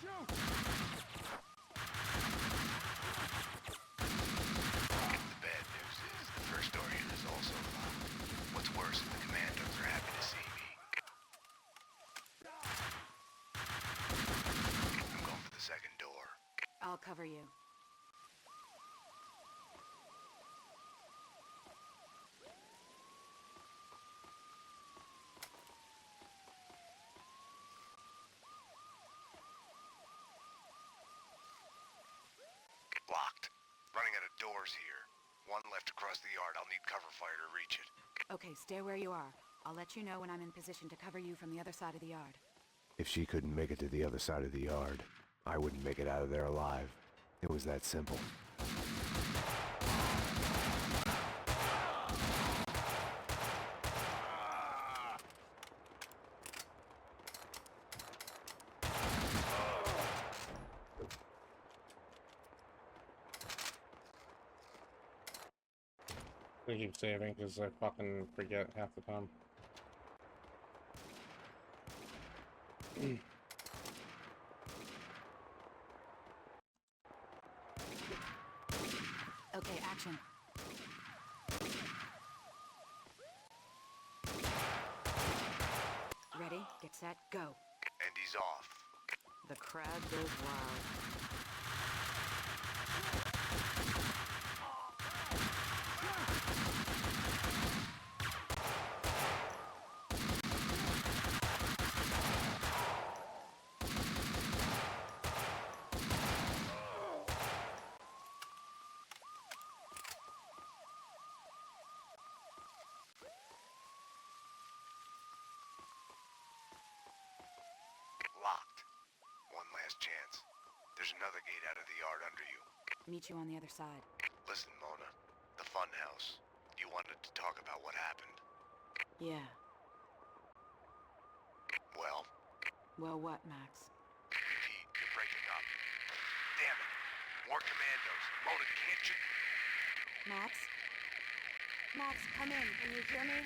The bad news is the first door here is also locked. What's worse, the commandos are happy to see me. I'm going for the second door. I'll cover you. Locked. Running out of doors here. One left across the yard. I'll need cover fire to reach it. Okay, stay where you are. I'll let you know when I'm in position to cover you from the other side of the yard. If she couldn't make it to the other side of the yard, I wouldn't make it out of there alive. It was that simple. I keep saving because I fucking forget half the time. Okay, action. Ready, get set, go. And he's off. The crowd goes wild. another gate out of the yard under you. Meet you on the other side. Listen, Mona. The fun house. You wanted to talk about what happened. Yeah. Well? Well, what, Max? Pete, you're breaking up. Damn it. More commandos. Mona, can't you? Max? Max, come in. Can you hear me?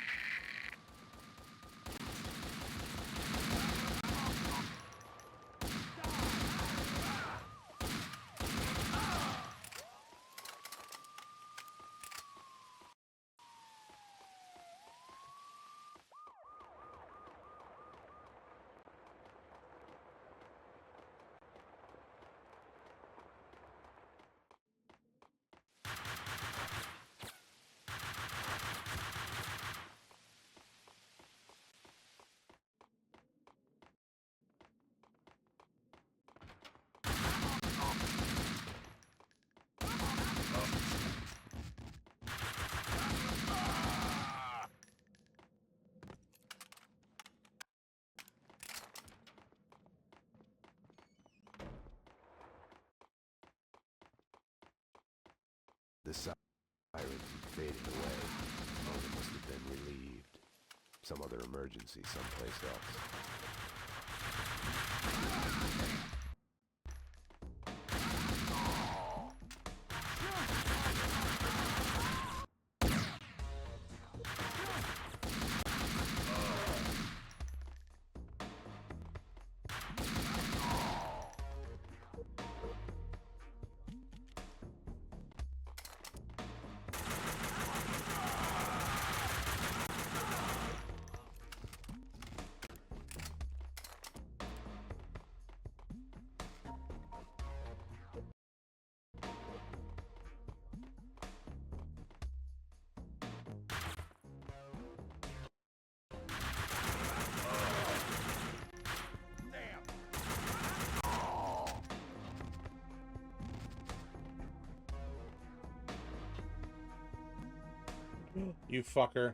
The sirens had faded away. Mona must have been relieved. Some other emergency someplace else. You fucker.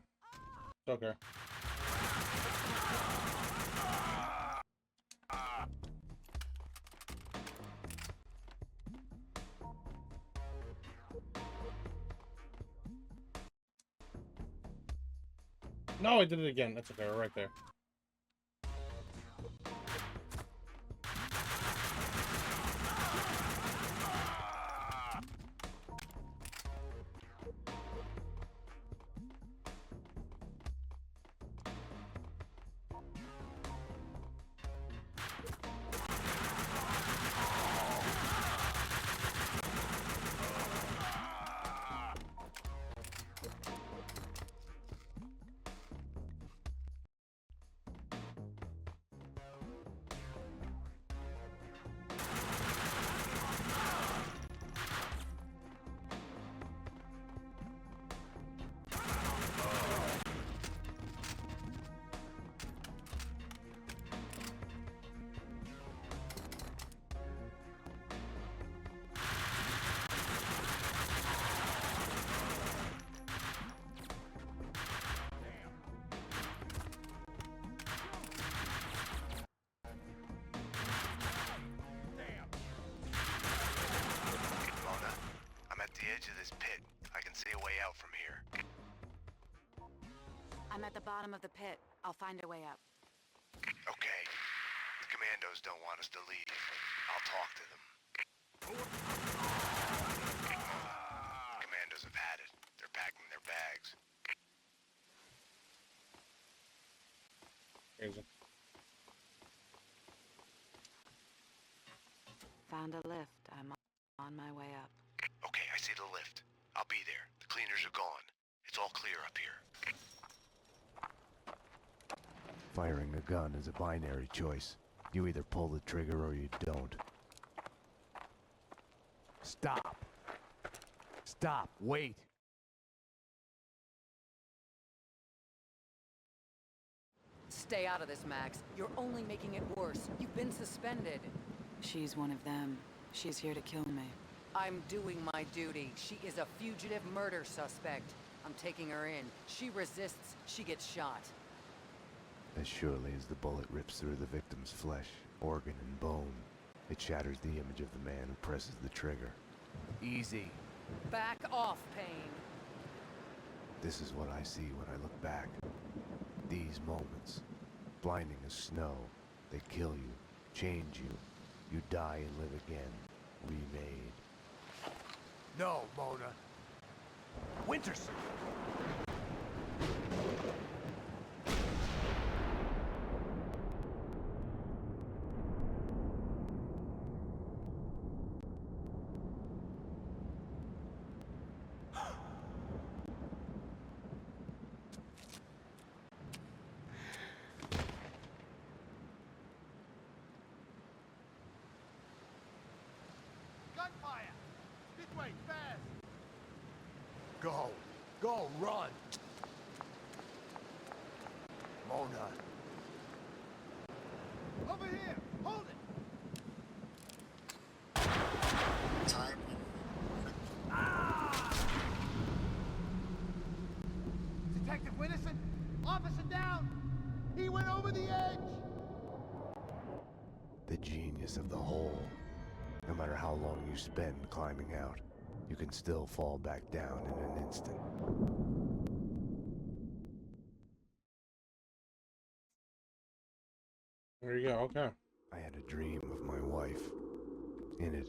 Okay. No, I did it again. That's okay. We're right there. Edge of this pit. I can see a way out from here. I'm at the bottom of the pit. I'll find a way up. Okay. The commandos don't want us to leave. I'll talk to them. Commandos have had it. They're packing their bags. Crazy. Found a lift. I'm on my way up. Okay, I see the lift. I'll be there. The cleaners are gone. It's all clear up here. Firing a gun is a binary choice. You either pull the trigger or you don't. Stop. Stop. Wait. Stay out of this, Max. You're only making it worse. You've been suspended. She's one of them. She's here to kill me. I'm doing my duty. She is a fugitive murder suspect. I'm taking her in. She resists, she gets shot. As surely as the bullet rips through the victim's flesh, organ, and bone, It shatters the image of the man who presses the trigger. Easy. Back off, Payne. This is what I see when I look back. These moments, blinding as snow, they kill you, change you. You die and live again, remade. No, Mona. Winterson! Gunfire! This way, fast! Go! Go, run! Mona. Over here! Hold it! Time. Detective Winnison! Officer down! He went over the edge! The genius of the hole. No matter how long you spend climbing out, you can still fall back down in an instant. There you go, okay. I had a dream of my wife. In it,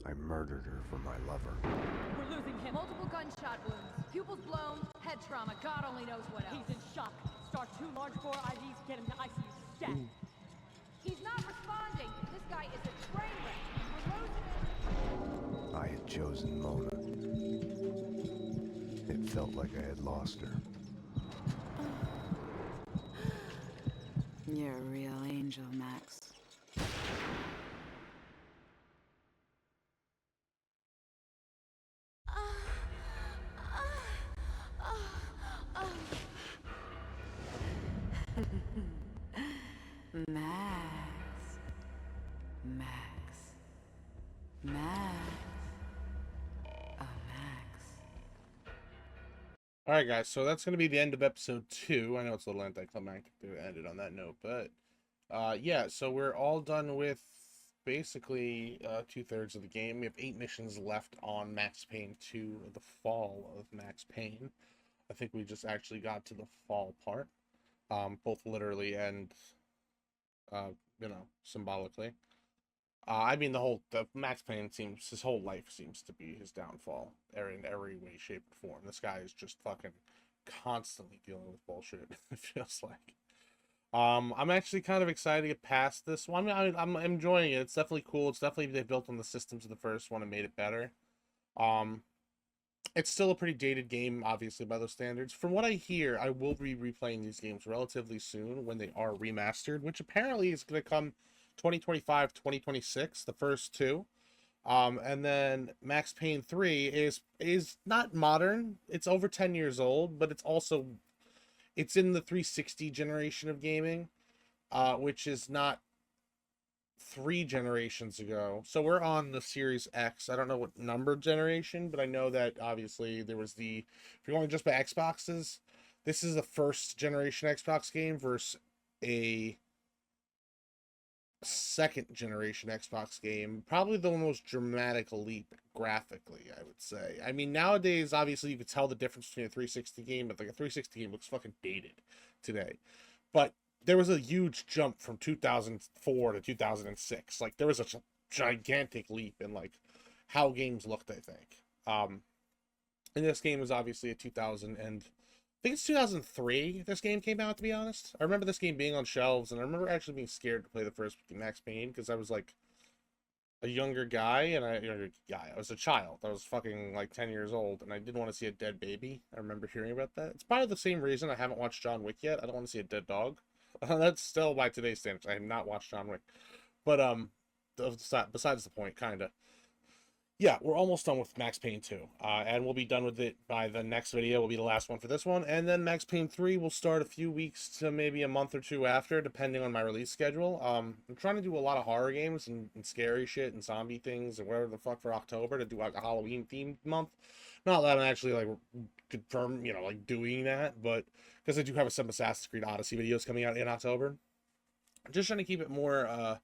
I murdered her for my lover. We're losing him. Multiple gunshot wounds. Pupils blown, head trauma. God only knows what else. He's in shock. Start 2 large bore IVs, get him to ICU stat. He's not responding. This guy is a train wreck. We're losing him. I had chosen Mona. It felt like I had lost her. You're a real angel, Max. Max. Max. Max. Oh, Max. Alright guys, so that's going to be the end of episode 2. I know it's a little anticlimactic to end it on that note, but yeah, so we're all done with basically 2/3 of the game. We have 8 missions left on Max Payne 2, the Fall of Max Payne. I think we just actually got to the fall part, both literally and, you know, symbolically. I mean, the Max Payne seems, his whole life seems to be his downfall, in every way, shape, or form. This guy is just fucking constantly dealing with bullshit, it feels like. I'm actually kind of excited to get past this one. I mean, I'm enjoying it. It's definitely cool. It's definitely, they built on the systems of the first one and made it better. It's still a pretty dated game, obviously, by those standards. From what I hear, I will be replaying these games relatively soon when they are remastered, which apparently is going to come 2025, 2026, the first 2. And then Max Payne 3 is not modern. It's over 10 years old, but it's in the 360 generation of gaming, which is not 3 generations ago. So we're on the Series X. I don't know what number generation, but I know that obviously there was if you're going just by Xboxes, this is the first generation Xbox game versus a second generation Xbox game. Probably the most dramatic leap graphically, I would say. I mean, nowadays, obviously, you could tell the difference between a 360 game, but like a 360 game looks fucking dated today. But there was a huge jump from 2004 to 2006. Like, there was a gigantic leap in like how games looked, I think. And this game was obviously a 2000 and I think it's 2003 this game came out, to be honest. I remember this game being on shelves, and I remember actually being scared to play the first Max Payne because I was like a younger guy, I was a child. I was fucking like 10 years old, and I didn't want to see a dead baby. I remember hearing about that. It's probably the same reason I haven't watched John Wick yet. I don't want to see a dead dog. That's still by today's standards. I have not watched John Wick. But besides the point, kind of. Yeah, we're almost done with Max Payne 2, and we'll be done with it by the next video. Will be the last one for this one, and then Max Payne 3 will start a few weeks to maybe a month or 2 after, depending on my release schedule. I'm trying to do a lot of horror games and scary shit and zombie things and whatever the fuck for October to do like a Halloween themed month. Not that I'm actually like confirmed, like doing that, but because I do have some Assassin's Creed Odyssey videos coming out in October. I'm just trying to keep it more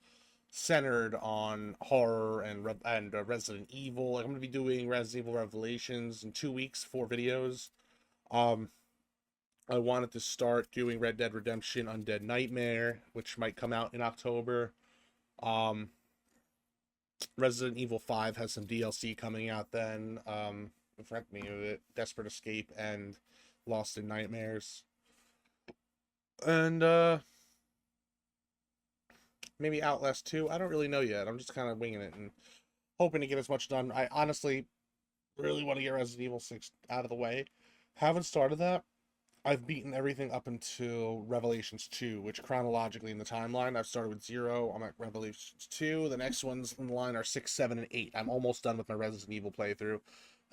centered on horror and Resident Evil. Like, I'm gonna be doing Resident Evil Revelations in 2 weeks, 4 videos. I wanted to start doing Red Dead Redemption Undead Nightmare, which might come out in October. Resident Evil 5 has some DLC coming out then. In front of me, Desperate Escape and Lost in Nightmares. And maybe Outlast 2. I don't really know yet. I'm just kind of winging it and hoping to get as much done. I honestly really want to get Resident Evil 6 out of the way. Haven't started that. I've beaten everything up until Revelations 2, which chronologically in the timeline, I've started with 0. I'm at Revelations 2. The next ones in the line are 6, 7, and 8. I'm almost done with my Resident Evil playthrough.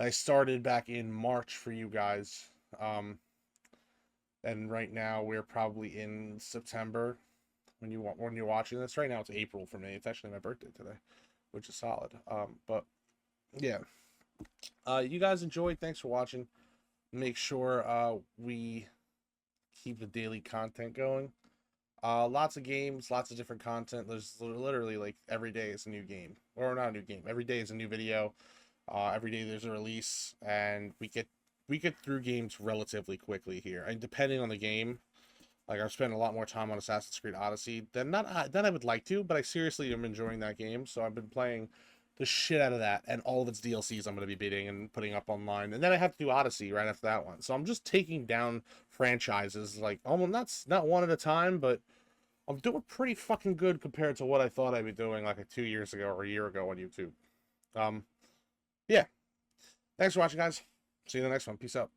I started back in March for you guys. And right now we're probably in September when you're watching this. Right now it's April for me. It's actually my birthday today, which is solid. But yeah. You guys enjoyed. Thanks for watching. Make sure we keep the daily content going. Lots of games, lots of different content. There's literally like every day is a new game, or not a new game. Every day is a new video. Every day there's a release, and we get through games relatively quickly here. And depending on the game, like I've spent a lot more time on Assassin's Creed Odyssey than I would like to, but I seriously am enjoying that game. So I've been playing the shit out of that, and all of its DLCs I'm going to be beating and putting up online. And then I have to do Odyssey right after that one. So I'm just taking down franchises, like, almost not one at a time, but I'm doing pretty fucking good compared to what I thought I'd be doing like 2 years ago or a year ago on YouTube. Yeah. Thanks for watching, guys. See you in the next one. Peace out.